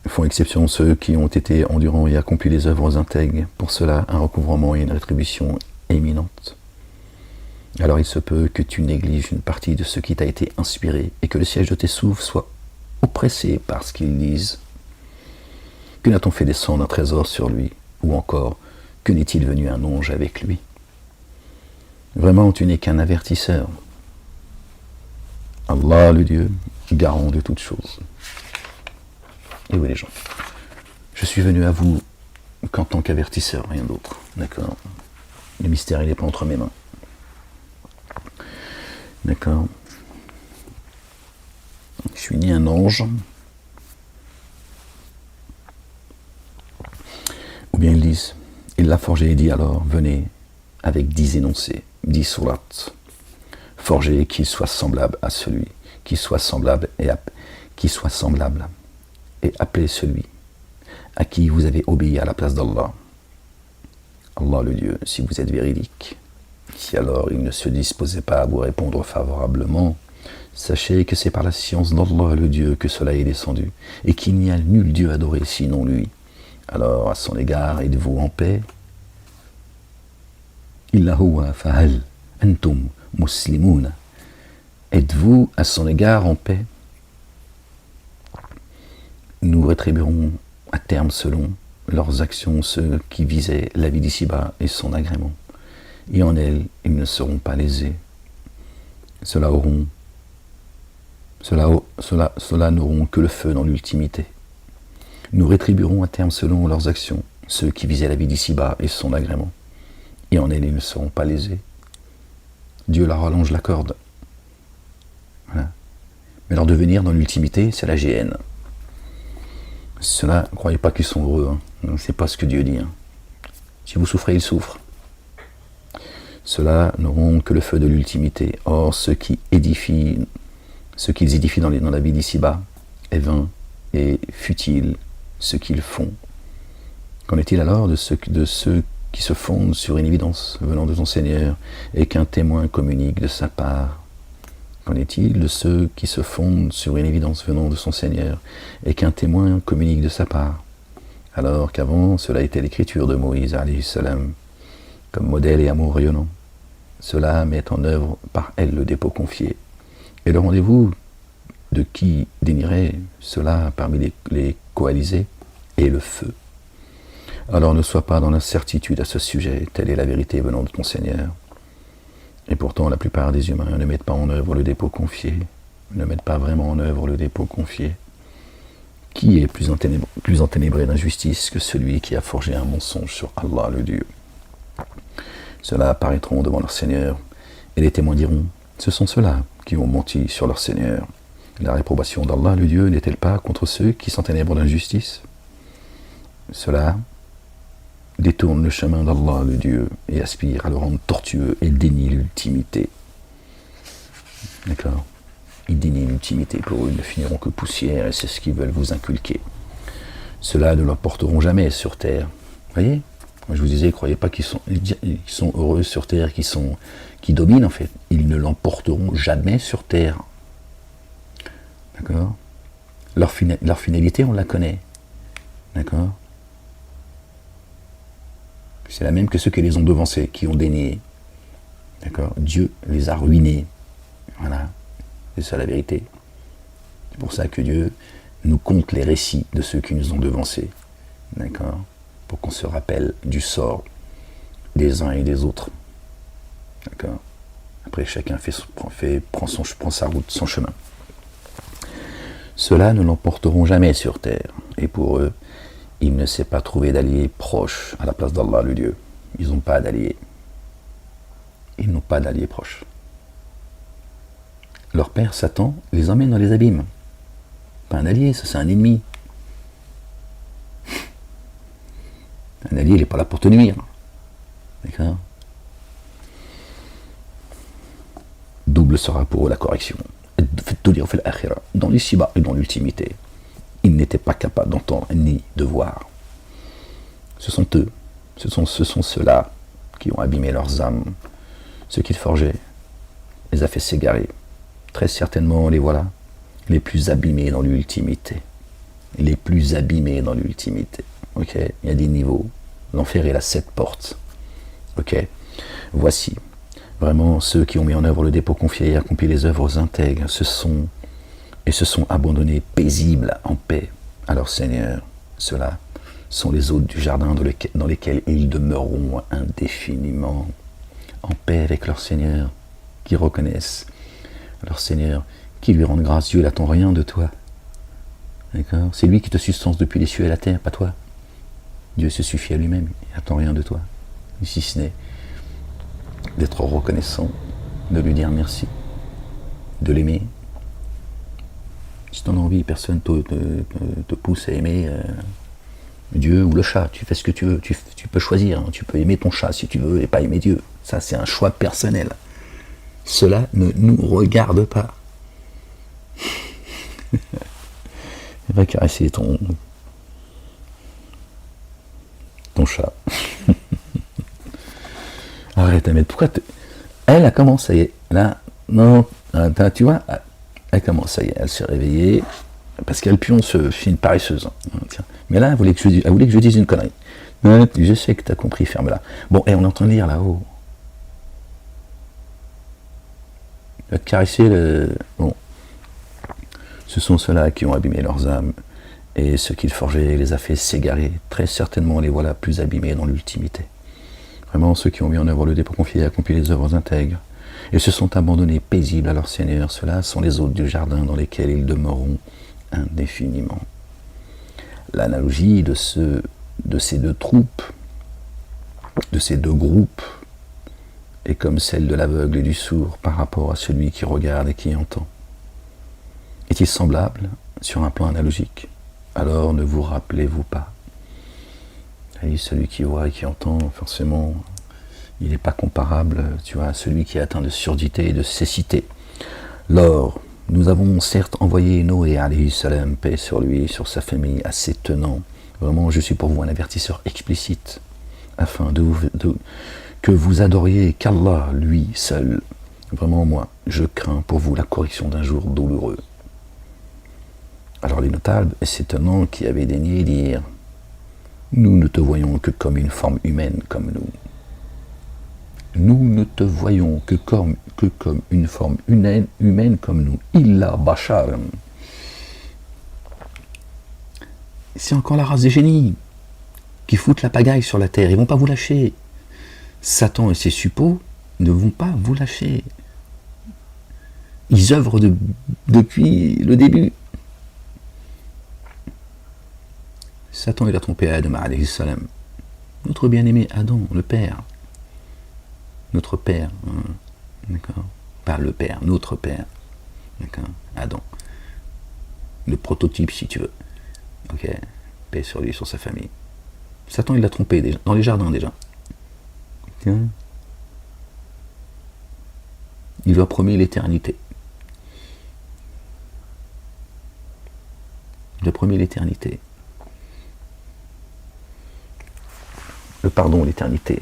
S1: Font exception ceux qui ont été endurants et accompli les œuvres intègres, pour cela un recouvrement et une rétribution éminente. Alors il se peut que tu négliges une partie de ce qui t'a été inspiré et que le siège de tes souffles soit oppressé par ce qu'ils disent. Que n'a-t-on fait descendre un trésor sur lui? Ou encore, que n'est-il venu un ange avec lui? Vraiment, tu n'es qu'un avertisseur. Allah, le Dieu, garant de toutes choses. Et oui les gens, je suis venu à vous qu'en tant qu'avertisseur, rien d'autre. D'accord? Le mystère, il n'est pas entre mes mains. D'accord? Je suis ni un ange, ou bien ils disent, il l'a forgé et dit alors, venez avec 10 énoncés, 10 sourates, forgé qu'il soit semblable à celui, qui soit semblable et appelez celui à qui vous avez obéi à la place d'Allah. Allah le Dieu, si vous êtes véridique. Si alors il ne se disposait pas à vous répondre favorablement, sachez que c'est par la science d'Allah le Dieu que cela est descendu, et qu'il n'y a nul Dieu adoré sinon lui. Alors à son égard, êtes-vous en paix? Illa huwa fahal antum muslimun. Êtes-vous à son égard en paix? Nous rétribuerons à terme selon leurs actions ceux qui visaient la vie d'ici-bas et son agrément. Et en elle, ils ne seront pas lésés. Cela n'auront que le feu dans l'ultimité. Nous rétribuerons à terme selon leurs actions ceux qui visaient la vie d'ici-bas et son agrément. Et en elle, ils ne seront pas lésés. Dieu leur allonge la corde. Voilà. Mais leur devenir dans l'ultimité, c'est la géhenne. Ceux-là, ne croyez pas qu'ils sont heureux. Hein. C'est pas ce que Dieu dit. Hein. Si vous souffrez, ils souffrent. Ceux-là n'auront que le feu de l'ultimité. Or, ce qu'ils édifient dans la vie d'ici-bas est vain et futile ce qu'ils font. Qu'en est-il alors de ceux qui se fondent sur une évidence venant de ton Seigneur et qu'un témoin communique de sa part? Qu'en est-il de ceux qui se fondent sur une évidence venant de son Seigneur et qu'un témoin communique de sa part? Alors qu'avant, cela était l'écriture de Moïse, alayhi salam, comme modèle et amour rayonnant. Cela met en œuvre par elle le dépôt confié. Et le rendez-vous de qui dénierait cela parmi les coalisés est le feu. Alors ne sois pas dans l'incertitude à ce sujet, telle est la vérité venant de ton Seigneur. Et pourtant, la plupart des humains ne mettent pas en œuvre le dépôt confié, ne mettent pas vraiment en œuvre le dépôt confié. Qui est plus enténébré d'injustice que celui qui a forgé un mensonge sur Allah le Dieu? Ceux-là apparaîtront devant leur Seigneur, et les témoins diront, ce sont ceux-là qui ont menti sur leur Seigneur. La réprobation d'Allah le Dieu n'est-elle pas contre ceux qui s'enténèbrent d'injustice? Ceux-là détournent le chemin d'Allah le Dieu et aspirent à le rendre tortueux et dénient l'ultimité. D'accord? Ils dénient l'ultimité, pour eux, ils ne finiront que poussière, et c'est ce qu'ils veulent vous inculquer. Ceux-là ne l'emporteront jamais sur terre. Voyez? Moi, je vous disais, croyez pas qu'ils sont heureux sur terre, qui dominent en fait. Ils ne l'emporteront jamais sur terre. D'accord? Leur finalité, on la connaît. D'accord? C'est la même que ceux qui les ont devancés, qui ont dénié. D'accord? Dieu les a ruinés. Voilà. C'est ça la vérité. C'est pour ça que Dieu nous conte les récits de ceux qui nous ont devancés. D'accord? Pour qu'on se rappelle du sort des uns et des autres. D'accord? Après, chacun prend sa route, son chemin. Ceux-là ne l'emporteront jamais sur terre. Et pour eux, il ne s'est pas trouvé d'alliés proches à la place d'Allah le Dieu. Ils n'ont pas d'alliés. Ils n'ont pas d'alliés proches. Leur père Satan les emmène dans les abîmes. Pas un allié, ça c'est un ennemi. Un allié, il n'est pas là pour te nuire. D'accord? Double sera pour eux la correction. Dans l'ici-bas et dans l'ultimité. Ils n'étaient pas capables d'entendre ni de voir. Ce sont eux, ce sont ceux-là qui ont abîmé leurs âmes. Ce qu'ils forgeaient les a fait s'égarer. Très certainement, les voilà, les plus abîmés dans l'ultimité. Les plus abîmés dans l'ultimité. Ok? Il y a des niveaux. L'enfer est à 7 portes. Ok? Voici, vraiment, ceux qui ont mis en œuvre le dépôt confié et accompli les œuvres intègres, se sont abandonnés paisibles en paix à leur Seigneur. Ceux-là sont les hôtes du jardin dans lesquels ils demeureront indéfiniment, en paix avec leur Seigneur, qui reconnaissent leur Seigneur, qui lui rendent grâce. Dieu n'attend rien de toi. D'accord? C'est lui qui te substance depuis les cieux et la terre, pas toi. Dieu se suffit à lui-même, il n'attend rien de toi. Si ce n'est d'être reconnaissant, de lui dire merci, de l'aimer. Si tu en as envie, personne te pousse à aimer Dieu ou le chat. Tu fais ce que tu veux, tu peux choisir. Hein. Tu peux aimer ton chat si tu veux et pas aimer Dieu. Ça, c'est un choix personnel. Cela ne nous regarde pas. Va caresser ton chat. Arrête, mais pourquoi elle a commencé, ça y est. Là, non, tu vois, elle commence, ça y est, elle s'est réveillée. Parce qu'elle pionce, c'est une paresseuse. Hein. Tiens. Mais là, elle voulait que je dise une connerie. Je sais que tu as compris, ferme-la. Bon, et on entend lire là-haut. Va te caresser le... Bon. Ce sont ceux-là qui ont abîmé leurs âmes, et ce qu'ils forgeaient les a fait s'égarer. Très certainement, les voilà plus abîmés dans l'ultimité. Vraiment, ceux qui ont mis en œuvre le dépôt confié et accompli les œuvres intègres, et se sont abandonnés paisibles à leur Seigneur, ceux-là sont les hôtes du jardin dans lesquels ils demeureront indéfiniment. L'analogie de ces deux troupes, de ces deux groupes, est comme celle de l'aveugle et du sourd par rapport à celui qui regarde et qui entend. Est-il semblable sur un plan analogique? Alors ne vous rappelez-vous pas? Et celui qui voit et qui entend, forcément, il n'est pas comparable, tu vois, à celui qui est atteint de surdité et de cécité. Lors, nous avons certes envoyé Noé, alayhi salam, paix sur lui et sur sa famille, à ses tenants, Vraiment, je suis pour vous un avertisseur explicite, afin que vous adoriez qu'Allah, lui seul. Vraiment, moi, je crains pour vous la correction d'un jour douloureux. Alors les notables, s'étonnant qui avaient daigné dire « Nous ne te voyons que comme une forme humaine comme nous. Nous ne te voyons que comme une forme humaine comme nous. Illa basharam. » C'est encore la race des génies qui foutent la pagaille sur la terre. Ils ne vont pas vous lâcher. Satan et ses suppôts ne vont pas vous lâcher. Ils œuvrent depuis le début. Satan, il a trompé Adam, alayhi salam. Notre bien-aimé Adam, le Père. Notre Père. D'accord. Pas le Père, notre Père. D'accord. Adam. Le prototype, si tu veux. Ok. Paix sur lui, sur sa famille. Satan, il l'a trompé déjà, dans les jardins déjà. Okay. Il lui a promis l'éternité. Il lui a promis l'éternité. Le pardon, l'éternité.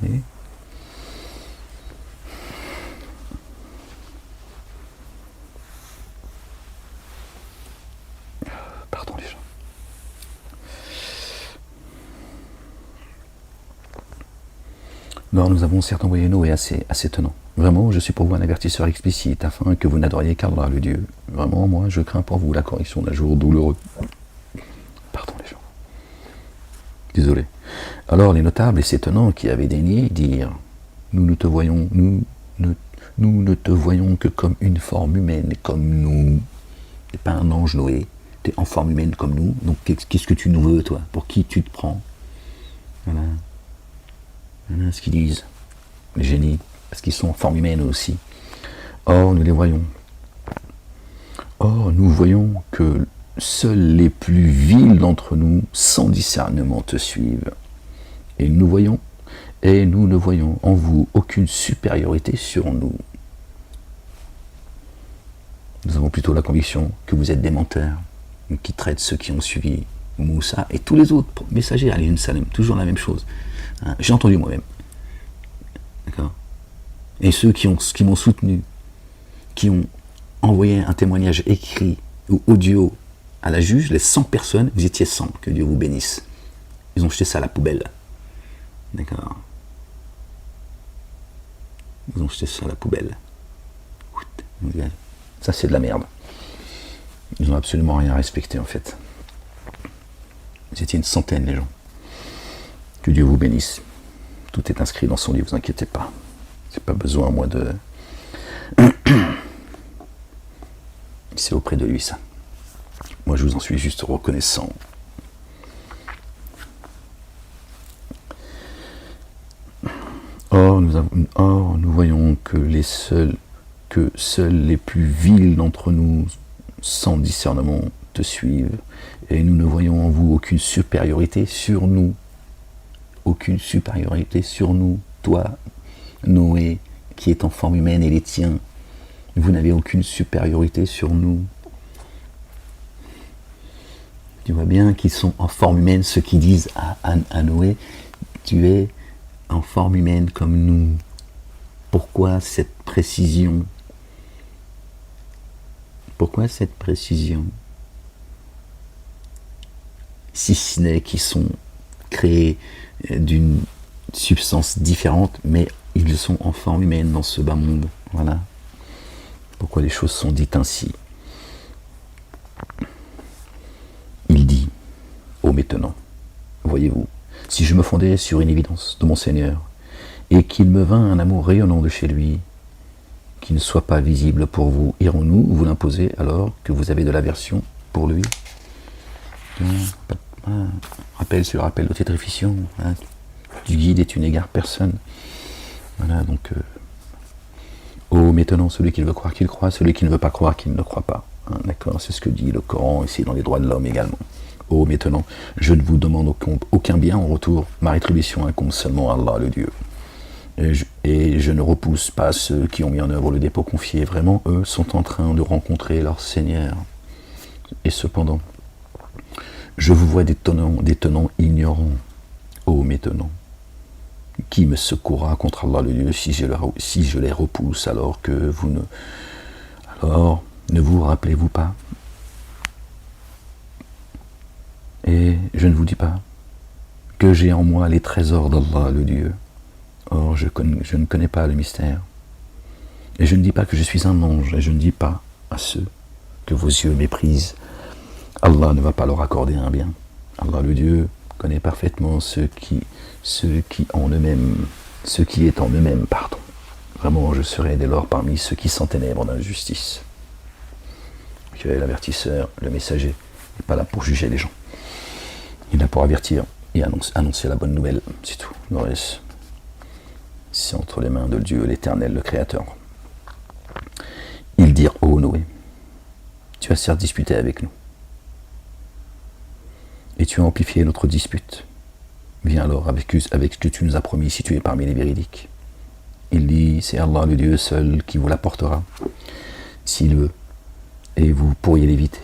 S1: Oui. Pardon les gens. Non, nous avons certes envoyé Noé assez étonnant. Vraiment, je suis pour vous un avertisseur explicite, afin que vous n'adoriez qu'Allah le Dieu. Vraiment, moi, je crains pour vous la correction d'un jour douloureux. Pardon les gens. Désolé. Alors les notables et s'étonnant qui avaient daigné dire « Nous ne te voyons que comme une forme humaine, comme nous. T'es pas un ange Noé, t'es en forme humaine comme nous, donc qu'est-ce que tu nous veux, toi? Pour qui tu te prends ?» Voilà. Voilà ce qu'ils disent, les génies, parce qu'ils sont en forme humaine aussi. Or, nous les voyons. Or, nous voyons que seuls les plus vils d'entre nous, sans discernement, te suivent. Et nous ne voyons en vous aucune supériorité sur nous. Nous avons plutôt la conviction que vous êtes des menteurs, qui traitent ceux qui ont suivi Moussa et tous les autres messagers, alayhi salam, toujours la même chose. Hein, j'ai entendu moi-même. D'accord. Et ceux qui m'ont soutenu, qui ont envoyé un témoignage écrit ou audio à la juge, les 100 personnes, vous étiez 100, que Dieu vous bénisse. Ils ont jeté ça à la poubelle. D'accord. Ils ont jeté ça à la poubelle. Ça, c'est de la merde. Ils n'ont absolument rien respecté, en fait. Vous étiez une centaine, les gens. Que Dieu vous bénisse. Tout est inscrit dans son livre, ne vous inquiétez pas. C'est pas besoin, moi, de... C'est auprès de lui, ça. Moi, je vous en suis juste reconnaissant. Or, nous voyons que seuls les plus vils d'entre nous, sans discernement, te suivent, et nous ne voyons en vous aucune supériorité sur nous. Aucune supériorité sur nous. Toi, Noé, qui est en forme humaine, et les tiens, vous n'avez aucune supériorité sur nous. Tu vois bien qu'ils sont en forme humaine, ceux qui disent à Noé, tu es en forme humaine comme nous. Pourquoi cette précision? Pourquoi cette précision? Si ce n'est qu'ils sont créés d'une substance différente, mais ils sont en forme humaine dans ce bas monde. Voilà. Pourquoi les choses sont dites ainsi. Il dit, ô maintenant, voyez-vous, si je me fondais sur une évidence de mon Seigneur, et qu'il me vint un amour rayonnant de chez lui, qui ne soit pas visible pour vous, irons-nous vous l'imposer alors que vous avez de l'aversion pour lui? Rappel sur rappel de tétrification, hein. Tu guides et tu n'égares personne. Voilà, donc, ô maintenant, celui qui veut croire qu'il croit, celui qui ne veut pas croire qu'il ne croit pas. Hein, d'accord, c'est ce que dit le Coran, ici dans les droits de l'homme également. Ô maintenant, je ne vous demande aucun bien en retour, ma rétribution incombe seulement à Allah le Dieu. Et je ne repousse pas ceux qui ont mis en œuvre le dépôt confié. Vraiment, eux sont en train de rencontrer leur Seigneur. Et cependant, je vous vois des tenants ignorants, ô mes tenants. Qui me secourra contre Allah le Dieu si je les repousse alors ne vous rappelez-vous pas? Et je ne vous dis pas que j'ai en moi les trésors d'Allah le Dieu. Or je ne connais pas le mystère. Et je ne dis pas que je suis un ange, et je ne dis pas à ceux que vos yeux méprisent. Allah ne va pas leur accorder un bien. Allah le Dieu connaît parfaitement ce qui est en eux-mêmes, pardon. Vraiment, je serai dès lors parmi ceux qui s'enténèbrent d'injustice. L'avertisseur, le messager, n'est pas là pour juger les gens. Il est là pour avertir et annoncer la bonne nouvelle, c'est tout. Le reste, c'est entre les mains de Dieu, l'Éternel, le Créateur. Ils dirent, ô Noé, tu as certes disputé avec nous, et tu as amplifié notre dispute. Viens alors avec ce que tu nous as promis si tu es parmi les véridiques. Il dit, c'est Allah le Dieu seul qui vous l'apportera, s'il veut, et vous pourriez l'éviter.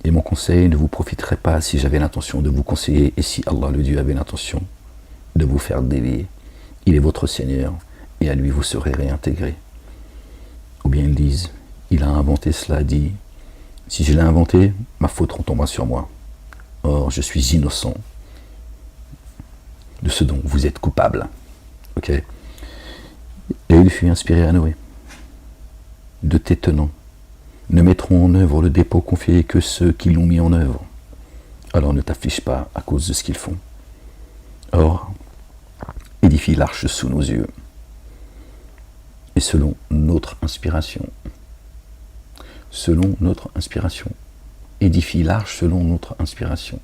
S1: Et mon conseil ne vous profiterait pas si j'avais l'intention de vous conseiller et si Allah le Dieu avait l'intention de vous faire dévier. Il est votre Seigneur et à lui vous serez réintégrés. Ou bien ils disent, il a inventé cela, dit, si je l'ai inventé, ma faute retombera sur moi. Or, je suis innocent de ce dont vous êtes coupable. Ok. Et il fut inspiré à Noé. De tes tenants ne mettront en œuvre le dépôt confié que ceux qui l'ont mis en œuvre. Alors ne t'affiche pas à cause de ce qu'ils font. Or, édifie l'arche sous nos yeux. Et selon notre inspiration. Selon notre inspiration. Édifie l'arche selon notre inspiration.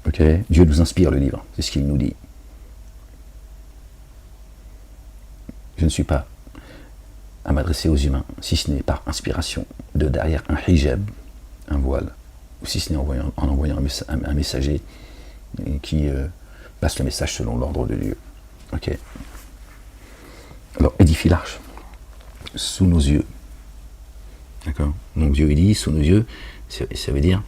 S1: Ok, Dieu nous inspire le livre, c'est ce qu'il nous dit. Je ne suis pas à m'adresser aux humains, si ce n'est par inspiration, de derrière un hijab, un voile, ou si ce n'est en envoyant un messager qui passe le message selon l'ordre de Dieu. Ok. Alors, édifie l'arche sous nos yeux. D'accord. Donc Dieu il dit sous nos yeux, ça veut dire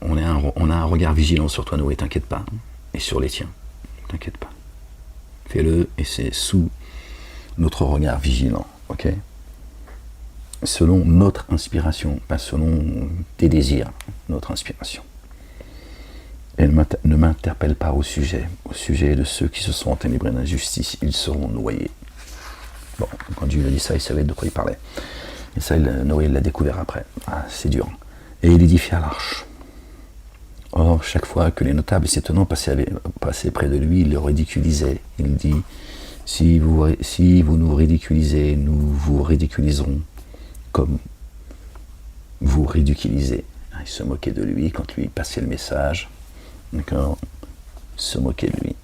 S1: on a un regard vigilant sur toi, Noé, t'inquiète pas, et sur les tiens, t'inquiète pas. Fais-le et c'est sous notre regard vigilant, ok. Selon notre inspiration, pas selon tes désirs, notre inspiration. Et ne m'interpelle pas au sujet de ceux qui se sont enténébrés d'injustice, ils seront noyés. Bon, quand Dieu a dit ça, il savait de quoi il parlait. Et ça, Noé l'a découvert après. Ah, c'est dur. Et il édifia l'arche. Or, chaque fois que les notables et ses tenants passaient près de lui, il le ridiculisait. Il dit, si vous nous ridiculisez, nous vous ridiculiserons comme vous ridiculisez. Il se moquait de lui quand lui passait le message. D'accord. Il se moquait de lui.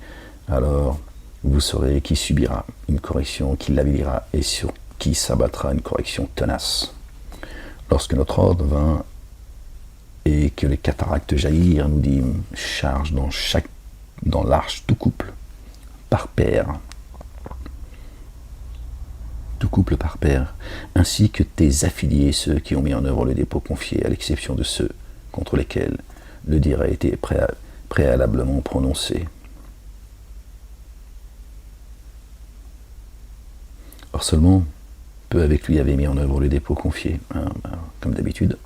S1: Alors, vous saurez qui subira une correction, qui l'avilira et sur qui s'abattra une correction tenace. Lorsque notre ordre vint et que les cataractes jaillirent, nous dîmes, charge dans l'arche tout couple par paire, ainsi que tes affiliés, ceux qui ont mis en œuvre le dépôt confié, à l'exception de ceux contre lesquels le dire a été préalablement prononcé. Or seulement, peu avec lui avaient mis en œuvre le dépôt confié, comme d'habitude.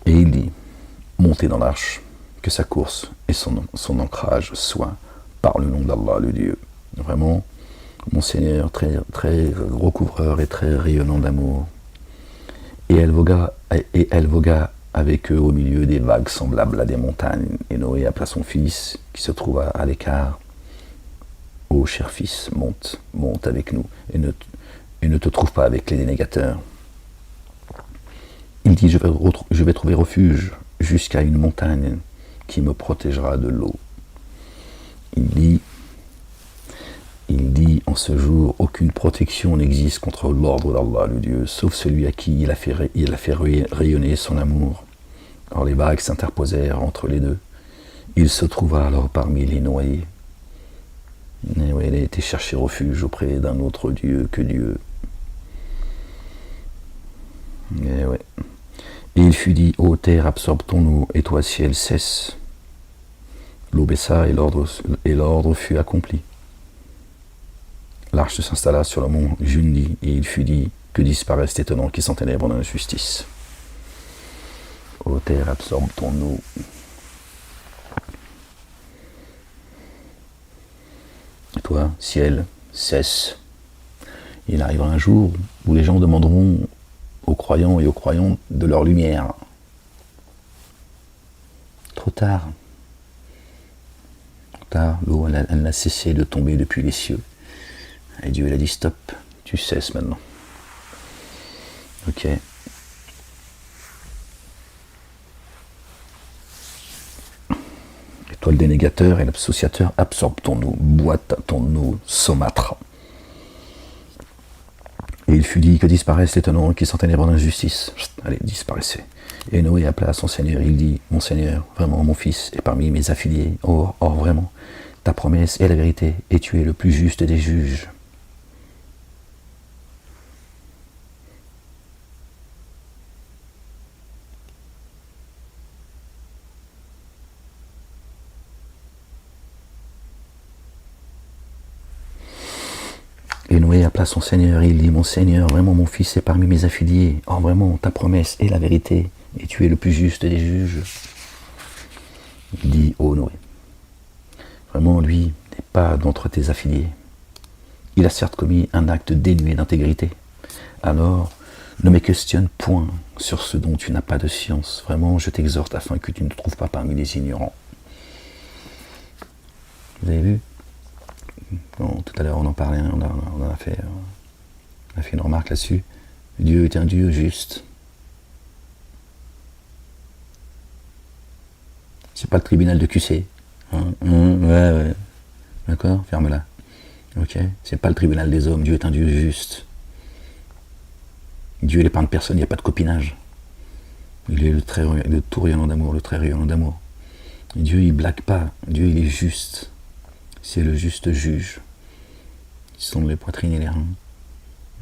S1: Et il dit, montez dans l'arche, que sa course et son ancrage soient par le nom d'Allah le Dieu. Vraiment, mon Seigneur, très, très recouvreur et très rayonnant d'amour. Et elle vogua avec eux au milieu des vagues semblables à des montagnes. Et Noé appela son fils, qui se trouva à l'écart. Ô cher fils, monte avec nous, et ne te trouve pas avec les dénégateurs. Il dit, je vais trouver refuge jusqu'à une montagne qui me protégera de l'eau. Il dit, en ce jour, aucune protection n'existe contre l'ordre d'Allah, le Dieu, sauf celui à qui il a fait rayonner son amour. Or les vagues s'interposèrent entre les deux. Il se trouva alors parmi les noyés. Et oui, il a été chercher refuge auprès d'un autre Dieu que Dieu. Et ouais. Et il fut dit, ô terre, absorbe ton eau, et toi, ciel, cesse. L'eau baissa, et l'ordre fut accompli. L'arche s'installa sur le mont Jundi, et il fut dit, que disparaisse étonnant qui s'enténèbre dans l'injustice. Ô terre, absorbe ton eau. Et toi, ciel, cesse. Il arrivera un jour où les gens demanderont aux croyants et aux croyantes de leur lumière. Trop tard. Trop tard, l'eau, elle n'a cessé de tomber depuis les cieux. Et Dieu, il a dit stop, tu cesses maintenant. Ok. Et toi, le dénégateur et l'associateur, absorbe ton eau, bois ton eau saumâtre. Et il fut dit que disparaisse l'étonnant qui s'enténèbre dans l'injustice. Allez, disparaissez. Et Noé appela à son Seigneur, il dit, mon Seigneur, vraiment mon fils est parmi mes affiliés. Or, vraiment, ta promesse est la vérité, et tu es le plus juste des juges. Et Noé appela son Seigneur, et il dit, mon Seigneur, vraiment mon fils est parmi mes affiliés. Or vraiment, ta promesse est la vérité, et tu es le plus juste des juges. Il dit, ô Noé, vraiment lui n'est pas d'entre tes affiliés. Il a certes commis un acte dénué d'intégrité. Alors, ne me questionne point sur ce dont tu n'as pas de science. Vraiment, je t'exhorte afin que tu ne te trouves pas parmi les ignorants. Vous avez vu? Bon, tout à l'heure on en parlait, on a fait une remarque là-dessus. Dieu est un Dieu juste. C'est pas le tribunal de QC. Ouais. D'accord, ferme-la. Ok, c'est pas le tribunal des hommes. Dieu est un Dieu juste. Dieu n'épargne personne, il n'y a pas de copinage. Il est le tout rayonnant d'amour, le très rayonnant d'amour. Et Dieu il blague pas. Dieu il est juste. C'est le juste juge. Il sonde les poitrines et les reins.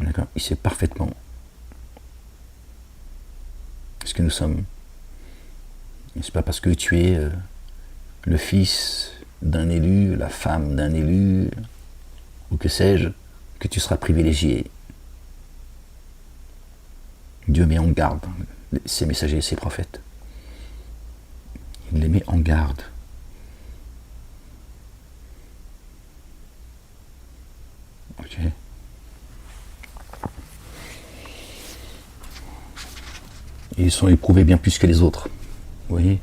S1: D'accord. Il sait parfaitement ce que nous sommes. Et c'est pas parce que tu es le fils d'un élu, la femme d'un élu, ou que sais-je, que tu seras privilégié. Dieu met en garde ses messagers et ses prophètes. Il les met en garde. Ok. Et ils sont éprouvés bien plus que les autres. Vous voyez?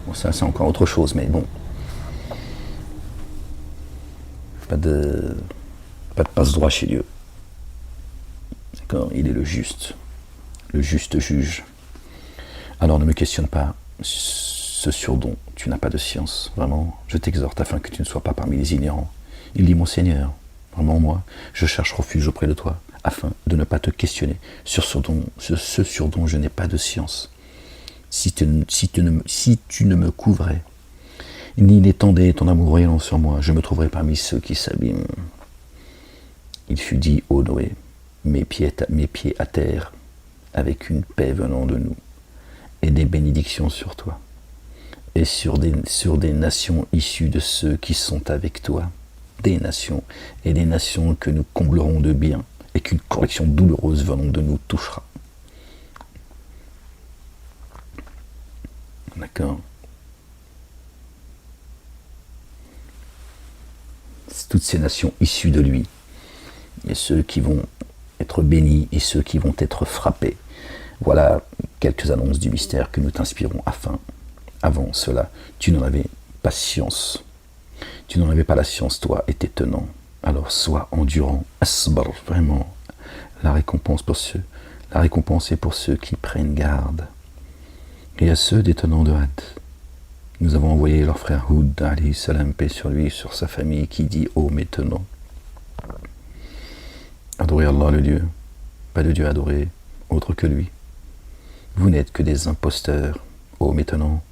S1: Bon, ça c'est encore autre chose, mais bon. Pas de passe-droit chez Dieu. D'accord? Il est le juste juge. Alors ne me questionne pas ce sur dont tu n'as pas de science. Vraiment, je t'exhorte afin que tu ne sois pas parmi les ignorants. Il dit, mon Seigneur, vraiment moi, je cherche refuge auprès de toi, afin de ne pas te questionner sur ce sur dont je n'ai pas de science. Si tu ne me couvrais, ni n'étendais ton amour rayonnant sur moi, je me trouverais parmi ceux qui s'abîment. Il fut dit, ô Noé, mes pieds à terre, avec une paix venant de nous, et des bénédictions sur toi, et sur des nations issues de ceux qui sont avec toi, des nations que nous comblerons de bien, et qu'une correction douloureuse venant de nous touchera. D'accord? Toutes ces nations issues de lui, et ceux qui vont être bénis et ceux qui vont être frappés. Voilà quelques annonces du mystère que nous t'inspirons avant cela, tu n'en avais pas science. Tu n'en avais pas la science, toi, et tes tenants. Alors sois endurant, asbar, vraiment. La récompense est pour ceux qui prennent garde. Et à ceux des tenants de Had, nous avons envoyé leur frère Houd, alayhi salam, paix sur lui, sur sa famille, qui dit, ô mes tenants, adorez Allah le Dieu, pas de Dieu adoré, autre que lui. Vous n'êtes que des imposteurs, ô mes tenants.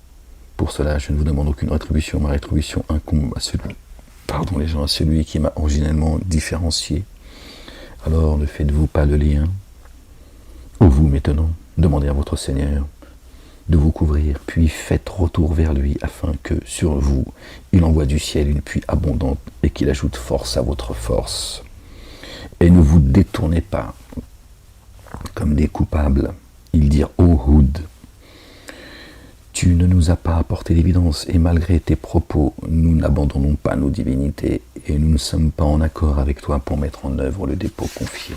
S1: Pour cela, je ne vous demande aucune rétribution, ma rétribution incombe à celui pardon les gens, à celui qui m'a originellement différencié. Alors ne faites-vous pas le lien. Ô vous maintenant, demandez à votre Seigneur de vous couvrir, puis faites retour vers lui, afin que sur vous, il envoie du ciel une pluie abondante et qu'il ajoute force à votre force. Et ne vous détournez pas comme des coupables. Ils dirent, ô Houd, tu ne nous as pas apporté d'évidence, et malgré tes propos, nous n'abandonnons pas nos divinités, et nous ne sommes pas en accord avec toi pour mettre en œuvre le dépôt confié.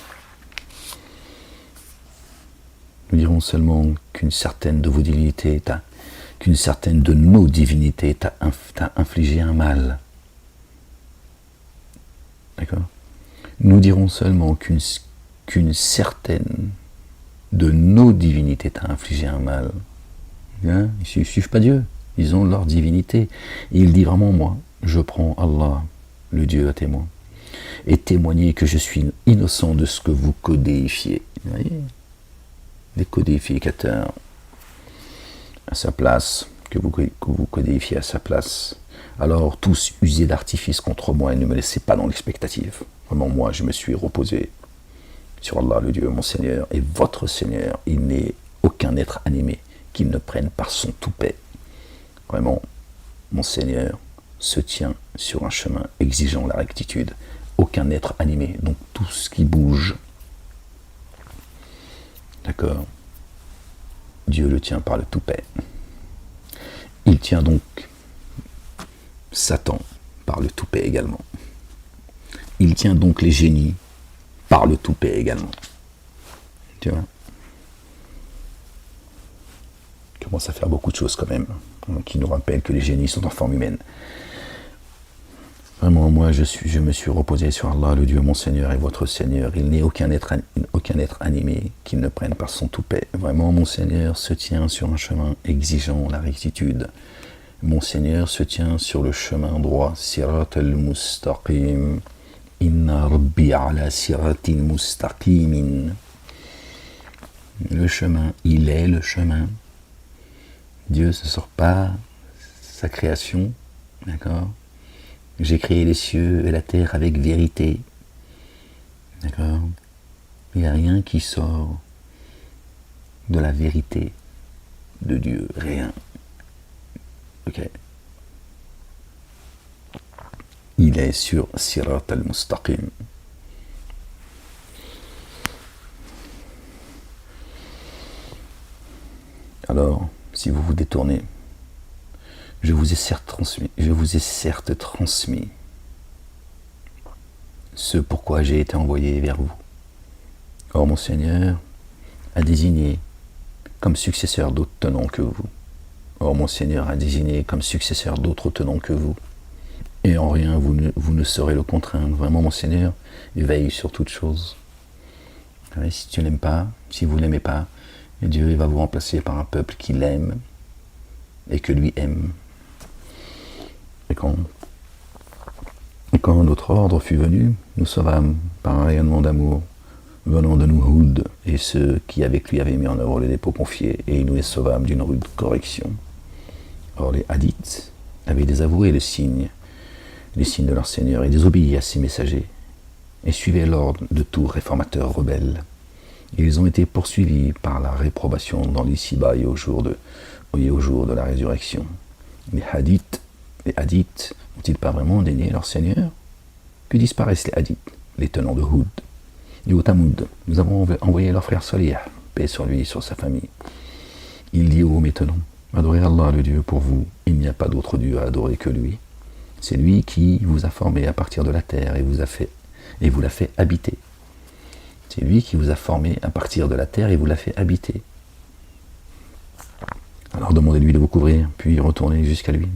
S1: Nous dirons seulement qu'une certaine de vos divinités qu'une certaine de nos divinités t'a infligé un mal. D'accord ? Nous dirons seulement qu'une certaine de nos divinités t'a infligé un mal. Hein ? Ils ne suivent pas Dieu, ils ont leur divinité. Et il dit vraiment, moi, je prends Allah, le Dieu à témoin, et témoigner que je suis innocent de ce que vous codéifiez. Vous voyez ? Des codificateurs à sa place, que vous codifiez à sa place. Alors tous usez d'artifice contre moi et ne me laissez pas dans l'expectative. Vraiment, moi, je me suis reposé sur Allah, le Dieu, mon Seigneur, et votre Seigneur. Il n'est aucun être animé qui ne prenne par son toupet. Vraiment, mon Seigneur se tient sur un chemin exigeant la rectitude. Aucun être animé, donc tout ce qui bouge, d'accord, Dieu le tient par le toupet. Il tient donc Satan par le toupet également. Il tient donc les génies par le toupet également. Tu vois ? Il commence à faire beaucoup de choses quand même, qui nous rappellent que les génies sont en forme humaine. Vraiment, moi, je me suis reposé sur Allah, le Dieu, mon Seigneur et votre Seigneur. Il n'est aucun être animé qui ne prenne par son toupet. Vraiment, mon Seigneur se tient sur un chemin exigeant la rectitude. Mon Seigneur se tient sur le chemin droit. Sirat al-mustaqim. Inna rabbi ala siratin mustaqimin. Le chemin, il est le chemin. Dieu ne sort pas sa création, d'accord ? J'ai créé les cieux et la terre avec vérité. D'accord ? Il n'y a rien qui sort de la vérité de Dieu. Rien. Ok ? Il est sur Sirat al-Mustaqim. Alors, si vous vous détournez, je vous ai certes transmis ce pourquoi j'ai été envoyé vers vous. Or mon Seigneur a désigné comme successeur d'autres tenants que vous. Or mon Seigneur a désigné comme successeur d'autres tenants que vous. Et en rien vous ne saurez le contraindre. Vraiment mon Seigneur veille sur toute chose. Si tu l'aimes pas, si vous l'aimez pas, Dieu va vous remplacer par un peuple qui l'aime et que lui aime. Et quand notre ordre fut venu, nous sauvâmes par un rayonnement d'amour venant de nous Houd et ceux qui avec lui avaient mis en œuvre les dépôts confiés, et nous les sauvâmes d'une rude correction. Or les hadiths avaient désavoué les signes de leur Seigneur et désobéi à ses messagers, et suivaient l'ordre de tout réformateur rebelle. Et ils ont été poursuivis par la réprobation dans l'ici-bas et au jour de la résurrection. Les hadiths n'ont-ils pas vraiment dénié leur Seigneur ? Que disparaissent les hadiths, les tenants de Houd. Du au Tamoud, nous avons envoyé leur frère Salih, paix sur lui et sur sa famille. Il dit ô mes tenants, adorez Allah le Dieu pour vous, il n'y a pas d'autre Dieu à adorer que lui. C'est lui qui vous a formé à partir de la terre et vous l'a fait habiter. C'est lui qui vous a formé à partir de la terre et vous l'a fait habiter. Alors demandez-lui de vous couvrir, puis retournez jusqu'à lui.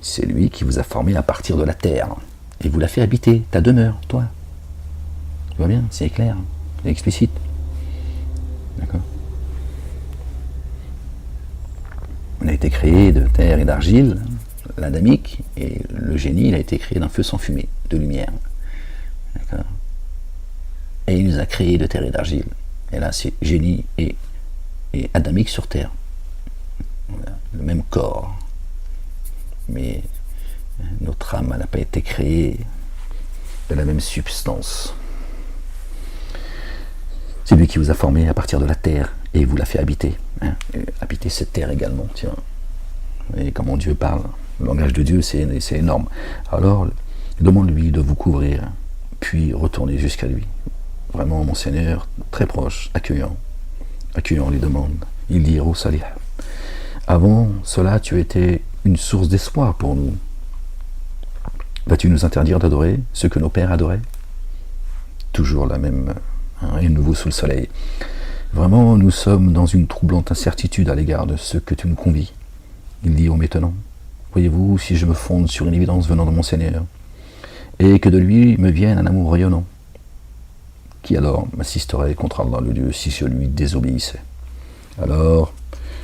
S1: C'est lui qui vous a formé à partir de la terre et vous l'a fait habiter, ta demeure, toi. Tu vois bien, c'est clair, c'est explicite. D'accord ? On a été créé de terre et d'argile, l'adamique, et le génie, il a été créé d'un feu sans fumée, de lumière. D'accord ? Et il nous a créé de terre et d'argile. Et là, c'est génie et adamique sur terre. Voilà, le même corps. mais notre âme n'a pas été créée de la même substance. C'est lui qui vous a formé à partir de la terre et vous l'a fait habiter. Habiter cette terre également, tiens. Et comment Dieu parle, le langage de Dieu, c'est énorme. Alors, demande-lui de vous couvrir, puis retournez jusqu'à lui. Vraiment, mon Seigneur, très proche, accueillant les demandes. Il dit, oh Salih, avant cela, tu étais une source d'espoir pour nous. Vas-tu nous interdire d'adorer ce que nos pères adoraient? Toujours la même, rien de nouveau sous le soleil. Vraiment, nous sommes dans une troublante incertitude à l'égard de ce que tu nous convies. Il dit, oh maintenant, voyez-vous, si je me fonde sur une évidence venant de mon Seigneur, et que de lui me vienne un amour rayonnant, qui alors m'assisterait contre Allah le Dieu si je lui désobéissais? Alors,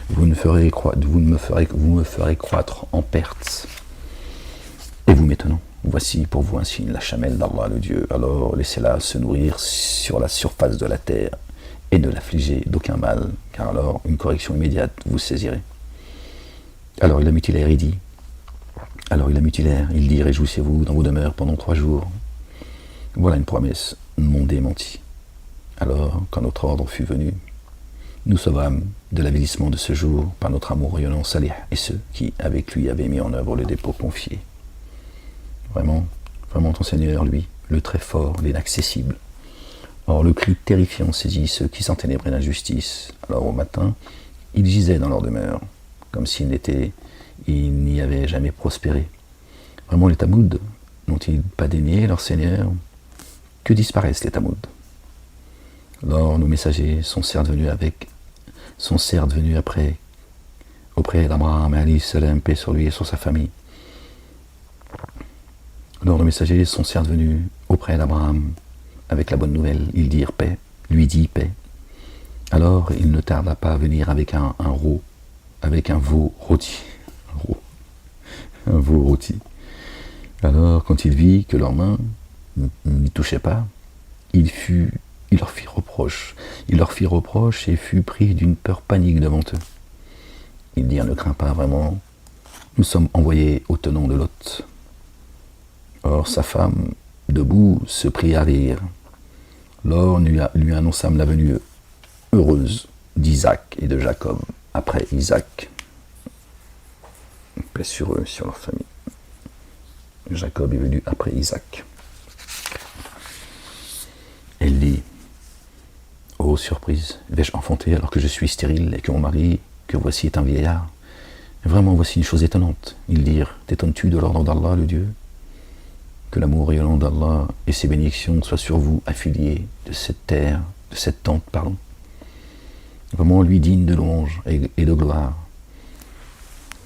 S1: vous me ferez croître en perte. Et vous maintenant, voici pour vous un signe, la chamelle d'Allah le Dieu. Alors laissez-la se nourrir sur la surface de la terre et ne l'affligez d'aucun mal, car alors une correction immédiate vous saisirait. Alors il a mutilé, il dit. Il dit, réjouissez-vous dans vos demeures pendant 3 jours. Voilà une promesse non démentie. Alors, quand notre ordre fut venu, nous sauvâmes de l'avilissement de ce jour par notre amour rayonnant Salih et ceux qui, avec lui, avaient mis en œuvre le dépôt confié. Vraiment, vraiment ton Seigneur, lui, le très fort, l'inaccessible. Or, le cri terrifiant saisit ceux qui s'enténébraient d'injustice. Alors, au matin, ils gisaient dans leur demeure, comme s'ils n'y avaient jamais prospéré. Vraiment, les Tamouds n'ont-ils pas dénié leur Seigneur? Que disparaissent les Tamouds? Alors, nos messagers sont certes venus après, auprès d'Abraham, alayhi salam, paix sur lui et sur sa famille. Alors, nos messagers sont certes venus auprès d'Abraham avec la bonne nouvelle. Ils dirent paix, lui dit paix. Alors, il ne tarda pas à venir avec un veau rôti. Un veau rôti. Alors, quand il vit que leurs mains n'y touchaient pas, il leur fit reproche. Il leur fit reproche et fut pris d'une peur panique devant eux. Ils dirent, ne crains pas vraiment, nous sommes envoyés au tenant de Lot. Or sa femme, debout, se prit à rire. Lors lui annonçâmes la venue heureuse d'Isaac et de Jacob après Isaac. Paix sur eux, sur leur famille. Jacob est venu après Isaac. Elle dit, oh surprise, vais-je enfanter alors que je suis stérile et que mon mari, que voici, est un vieillard? Vraiment, voici une chose étonnante. Ils dirent, t'étonnes-tu de l'ordre d'Allah, le Dieu? Que l'amour rayonnant d'Allah et ses bénédictions soient sur vous, affiliés de cette terre, de cette tente, pardon. Vraiment, lui digne de louange et de gloire.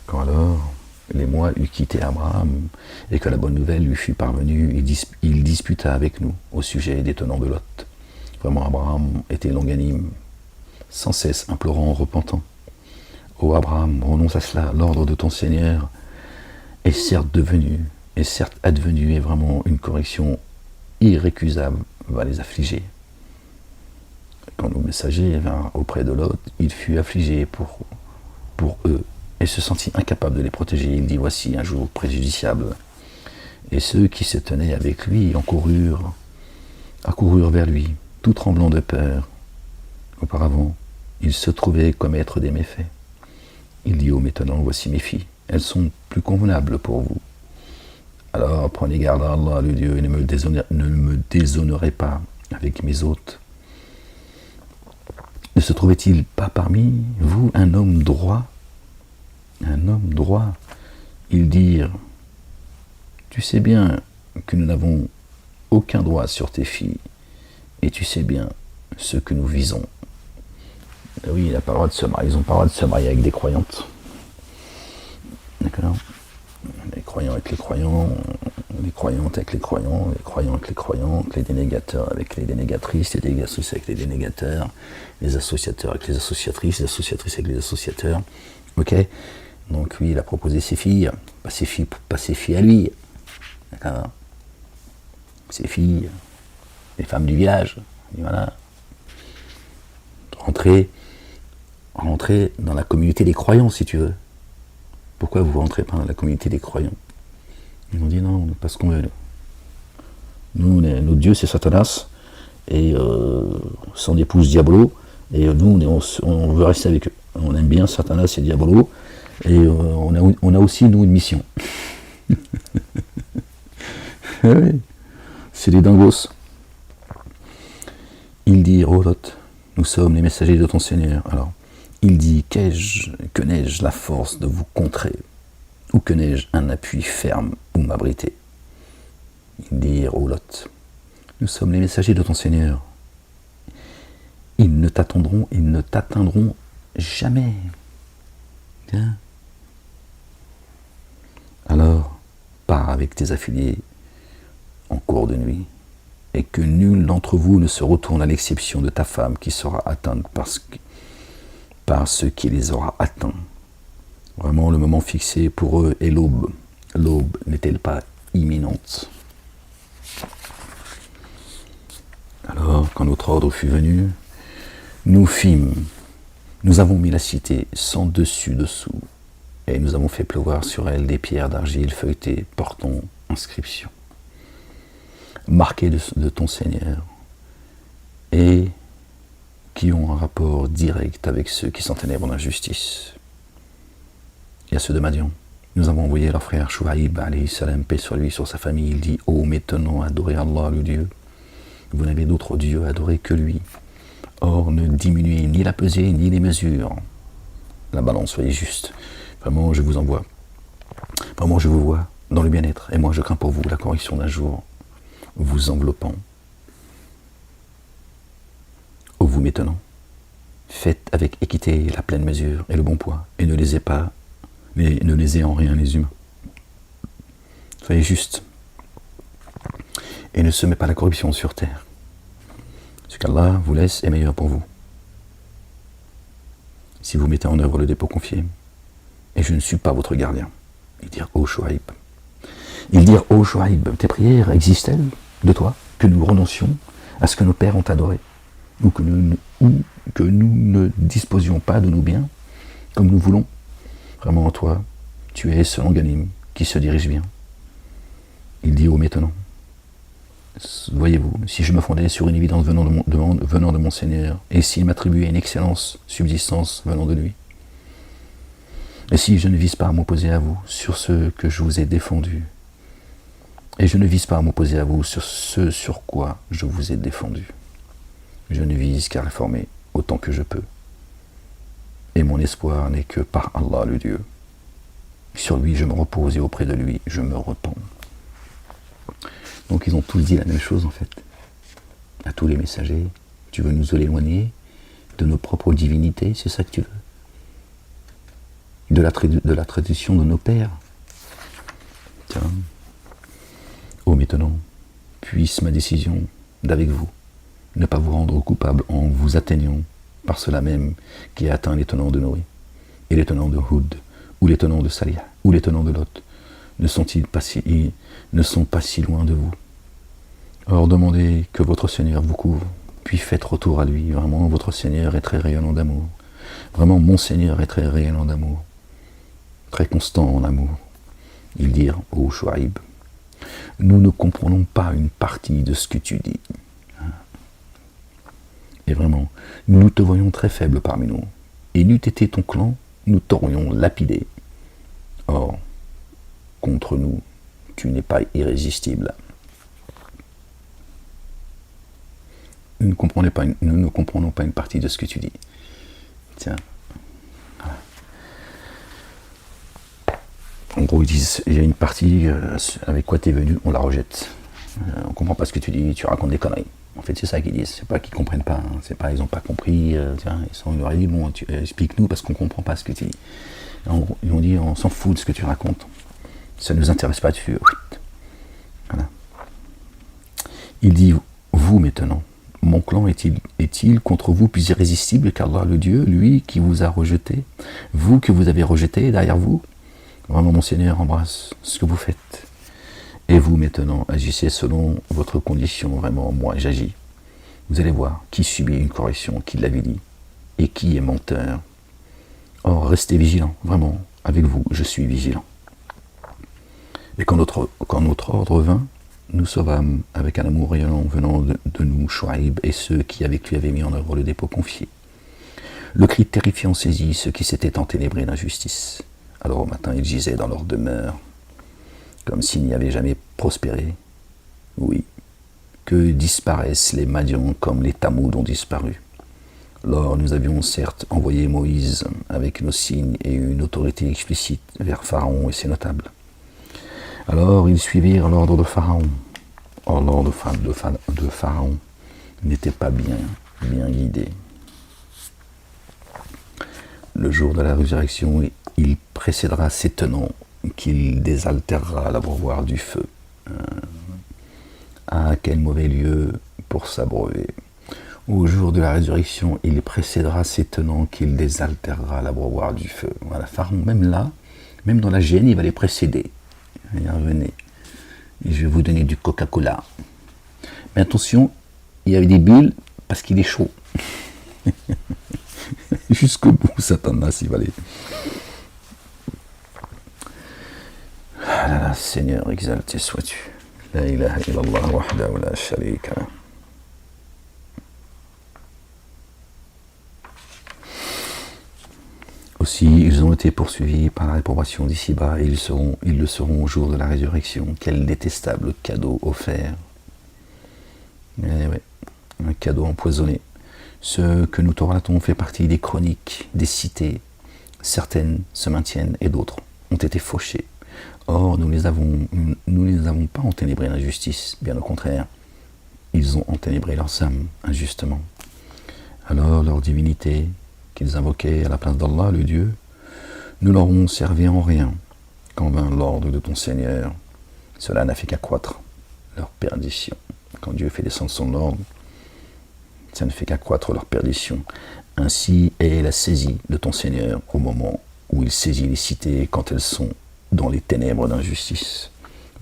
S1: Quand alors les mois eut quitté Abraham et que la bonne nouvelle lui fut parvenue, il disputa avec nous au sujet des tenants de Lot. Vraiment, Abraham était longanime, sans cesse implorant, repentant. Ô Abraham, renonce à cela, l'ordre de ton Seigneur est certes advenu, et vraiment une correction irrécusable va les affliger. Quand nos messagers vinrent auprès de Lot, il fut affligé pour eux et se sentit incapable de les protéger. Il dit, voici un jour préjudiciable. Et ceux qui se tenaient avec lui accoururent vers lui, tout tremblant de peur. Auparavant, ils se trouvaient commettre des méfaits. Il dit, oh maintenant, voici mes filles, elles sont plus convenables pour vous. Alors prenez garde à Allah, le Dieu, et ne me déshonorez pas avec mes hôtes. Ne se trouvait-il pas parmi vous un homme droit? Un homme droit. Ils dirent, tu sais bien que nous n'avons aucun droit sur tes filles, et tu sais bien ce que nous visons. Oui, ils n'ont pas le droit de se marier, ils n'ont pas le droit de se marier avec des croyantes. D'accord? Les croyants avec les croyants, les croyantes avec les croyants, les croyants avec les croyantes, les dénégateurs avec les dénégatrices, les dénégatrices avec les dénégateurs, les associateurs avec les associatrices avec les associateurs. Ok? Donc lui, il a proposé ses filles, pas ses filles à lui. D'accord? Ses filles, les femmes du village. Et voilà. Rentrer dans la communauté des croyants, si tu veux. pourquoi vous ne rentrez pas dans la communauté des croyants? Ils ont dit non, parce qu'on veut. Nous, notre Dieu, c'est Satanas, et son épouse Diabolo, et nous, on veut rester avec eux. On aime bien Satanas et Diabolo, et on a aussi, nous, une mission. Oui, c'est des dingos. Il dit, oh Lot, nous sommes les messagers de ton Seigneur. Alors, il dit, que n'ai-je la force de vous contrer, ou que n'ai-je un appui ferme où m'abriter? Il dit, oh Lot, nous sommes les messagers de ton Seigneur. Ils ne t'atteindront jamais. Bien. Alors, pars avec tes affiliés en cours de nuit, et que nul d'entre vous ne se retourne à l'exception de ta femme qui sera atteinte par ce qui les aura atteints. Vraiment, le moment fixé pour eux est l'aube. L'aube n'est-elle pas imminente? Alors, quand notre ordre fut venu, nous avons mis la cité sans dessus-dessous, et nous avons fait pleuvoir sur elle des pierres d'argile feuilletées portant inscription, marquées de ton Seigneur, et qui ont un rapport direct avec ceux qui s'enténèbrent dans l'injustice. Et à ceux de Madian, nous avons envoyé leur frère Shuaïb, alayhi salam, paix sur lui, sur sa famille. Il dit, ô maintenant, adorez Allah, le Dieu. Vous n'avez d'autre Dieu à adorer que lui. Or, ne diminuez ni la pesée, ni les mesures. La balance, soyez juste. Vraiment, je vous envoie. Vraiment, je vous vois dans le bien-être. Et moi, je crains pour vous la correction d'un jour vous enveloppant. Ô vous maintenant, faites avec équité la pleine mesure et le bon poids, et ne lésez en rien les humains. Soyez juste, et ne semez pas la corruption sur terre. Ce qu'Allah vous laisse est meilleur pour vous. Si vous mettez en œuvre le dépôt confié, et je ne suis pas votre gardien. Il dit, ô Shuaïb. Il dit, ô Shuaïb, tes prières existent-elles de toi, que nous renoncions à ce que nos pères ont adoré, ou que nous ne disposions pas de nos biens comme nous voulons? Vraiment, toi, tu es ce longanime qui se dirige bien. Il dit, ô maintenant, voyez-vous, si je me fondais sur une évidence venant de mon Seigneur, et s'il m'attribuait une excellence subsistance venant de lui, et si je ne vise pas à m'opposer à vous sur ce que je vous ai défendu, et je ne vise pas à m'opposer à vous sur ce sur quoi je vous ai défendu, je ne vise qu'à réformer autant que je peux. Et mon espoir n'est que par Allah le Dieu. Sur lui je me repose et auprès de lui je me repens. Donc ils ont tous dit la même chose en fait. À tous les messagers, tu veux nous éloigner de nos propres divinités, c'est ça que tu veux? De la tradition de nos pères. Tiens. Oh maintenant, puisse ma décision d'avec vous ne pas vous rendre coupable en vous atteignant par cela même qui a atteint les tenants de Noé, et les tenants de Houd, ou les tenants de Salih, ou les tenants de Lot, ne sont pas si loin de vous. Or demandez que votre Seigneur vous couvre, puis faites retour à lui. Vraiment, votre Seigneur est très rayonnant d'amour. Vraiment, mon Seigneur est très rayonnant d'amour, très constant en amour. Ils dirent, ô Shuaïb, nous ne comprenons pas une partie de ce que tu dis. Et vraiment, nous te voyons très faible parmi nous. Et n'eût été ton clan, nous t'aurions lapidé. Or, contre nous, tu n'es pas irrésistible. Nous ne comprenons pas une partie de ce que tu dis. Tiens. Voilà. En gros, ils disent, il y a une partie avec quoi tu es venu, on la rejette. On ne comprend pas ce que tu dis, tu racontes des conneries. En fait, c'est ça qu'ils disent. C'est pas qu'ils ne comprennent pas. Hein. C'est pas ils n'ont pas compris. Ils leur dit, bon, explique-nous parce qu'on ne comprend pas ce que tu dis. En gros, ils ont dit, on s'en fout de ce que tu racontes. Ça ne nous intéresse pas, voilà. Il dit, vous maintenant, mon clan est-il contre vous plus irrésistible qu'Allah le Dieu, lui qui vous a rejeté, vous que vous avez rejeté derrière vous? Vraiment, mon Seigneur embrasse ce que vous faites. Et vous maintenant, agissez selon votre condition, vraiment, moi j'agis. Vous allez voir qui subit une correction, qui l'avilit, et qui est menteur. Or, restez vigilants, vraiment. avec vous, je suis vigilant. Et quand notre ordre vint, nous sauvâmes avec un amour rayonnant venant de nous, Chouaïb, et ceux qui avec lui avaient mis en œuvre le dépôt confié. Le cri terrifiant saisit ceux qui s'étaient enténébrés d'injustice. Alors au matin, ils gisaient dans leur demeure, comme s'ils n'y avaient jamais prospéré. Oui, que disparaissent les Madians comme les Tamouds ont disparu. Lors nous avions certes envoyé Moïse avec nos signes et une autorité explicite vers Pharaon et ses notables. Alors ils suivirent l'ordre de Pharaon. Or l'ordre de Pharaon n'était pas bien guidé. Le jour de la résurrection, il précédera ses tenants qu'il désaltérera l'abreuvoir du feu. Ah, quel mauvais lieu pour s'abreuver. Au jour de la résurrection, il précédera ses tenants qu'il désaltérera l'abreuvoir du feu. Voilà, Pharaon, même là, même dans la gêne, il va les précéder. Venez, je vais vous donner du Coca-Cola. Mais attention, il y avait des bulles parce qu'il est chaud. Jusqu'au bout, Satanas, il va aller. Ah là là, Seigneur, exalté sois-tu. La ilaha illallah wahdahu la sharika lah. Aussi, ils ont été poursuivis par la réprobation d'ici-bas et ils le seront au jour de la résurrection. Quel détestable cadeau offert. Eh ouais, un cadeau empoisonné. Ce que nous te relatons fait partie des chroniques, des cités. Certaines se maintiennent et d'autres ont été fauchées. Or, nous les avons pas enténébrés d'injustice, bien au contraire. Ils ont enténébré leurs âmes injustement. Alors, leur divinité, qu'ils invoquaient à la place d'Allah, le Dieu, nous leur ont servi en rien. Quand vint l'ordre de ton Seigneur, cela n'a fait qu'accroître leur perdition. Quand Dieu fait descendre son ordre, ça ne fait qu'accroître leur perdition. Ainsi est la saisie de ton Seigneur au moment où il saisit les cités quand elles sont dans les ténèbres d'injustice.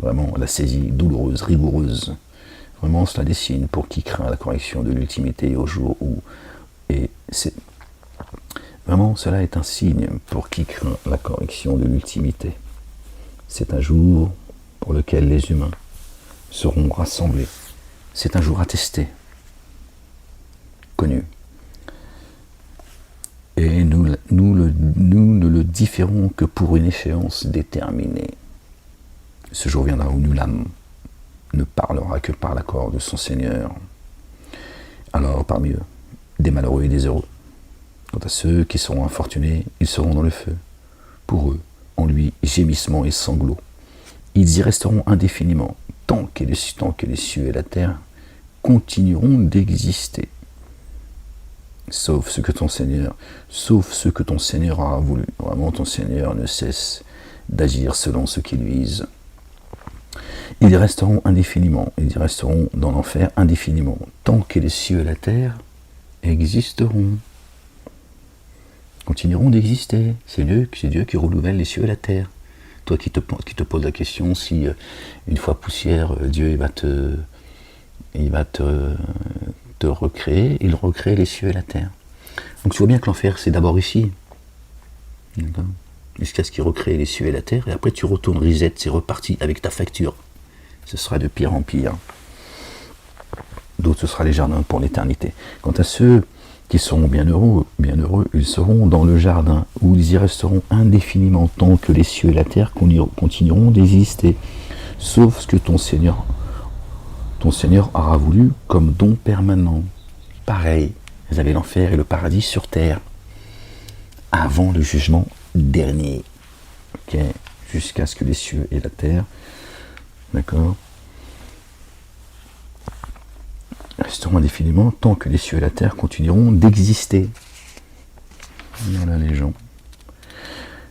S1: Vraiment, la saisie douloureuse, rigoureuse. Vraiment, cela dessine pour qui craint la correction de l'ultimité au jour où... Et c'est... Vraiment, cela est un signe pour qui craint la correction de l'ultimité. C'est un jour pour lequel les humains seront rassemblés. C'est un jour attesté, connu. Et nous ne le différons que pour une échéance déterminée. Ce jour viendra où nul âme ne parlera que par l'accord de son Seigneur. Alors, parmi eux, des malheureux et des heureux. Quant à ceux qui seront infortunés, ils seront dans le feu. Pour eux, en lui, gémissements et sanglots. Ils y resteront indéfiniment, tant que les cieux et la terre continueront d'exister. Sauf ce que ton Seigneur aura voulu. Vraiment, ton Seigneur ne cesse d'agir selon ce qu'il vise. Ils y resteront indéfiniment, ils y resteront dans l'enfer indéfiniment, tant que les cieux et la terre existeront. Continueront d'exister. C'est Dieu qui renouvelle les cieux et la terre. Toi qui te poses la question si une fois poussière, Dieu il va te recréer, il recrée les cieux et la terre. Donc tu vois bien que l'enfer c'est d'abord ici. D'accord ? Jusqu'à ce qu'il recrée les cieux et la terre, et après tu retournes reset, c'est reparti avec ta facture. Ce sera de pire en pire. D'autres, ce sera les jardins pour l'éternité. Quant à ceux qui seront bien heureux, ils seront dans le jardin, où ils y resteront indéfiniment tant que les cieux et la terre continueront d'exister, sauf ce que ton Seigneur aura voulu comme don permanent. Pareil, vous avez l'enfer et le paradis sur terre, avant le jugement dernier, okay, jusqu'à ce que les cieux et la terre, d'accord, resteront indéfiniment tant que les cieux et la terre continueront d'exister. Voilà les gens.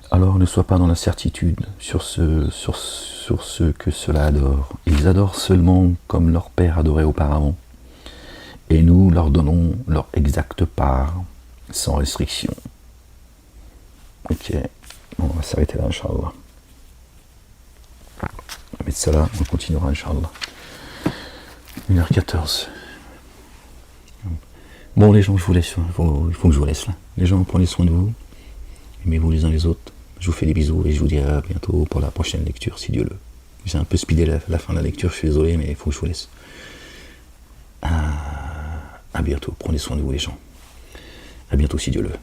S1: Alors ne sois pas dans l'incertitude sur ce que cela adore. Ils adorent seulement comme leur père adorait auparavant. Et nous leur donnons leur exacte part, sans restriction. Ok, bon, on va s'arrêter là, Inch'Allah. On va mettre ça là, on continuera, Inch'Allah. 1h14. Bon les gens, je vous laisse, il faut que je vous laisse là. Les gens, prenez soin de vous, aimez-vous les uns les autres, Je vous fais des bisous et je vous dis à bientôt pour la prochaine lecture, si Dieu le. J'ai un peu speedé la fin de la lecture, je suis désolé, mais il faut que je vous laisse. À bientôt, prenez soin de vous les gens. À bientôt si Dieu le veut.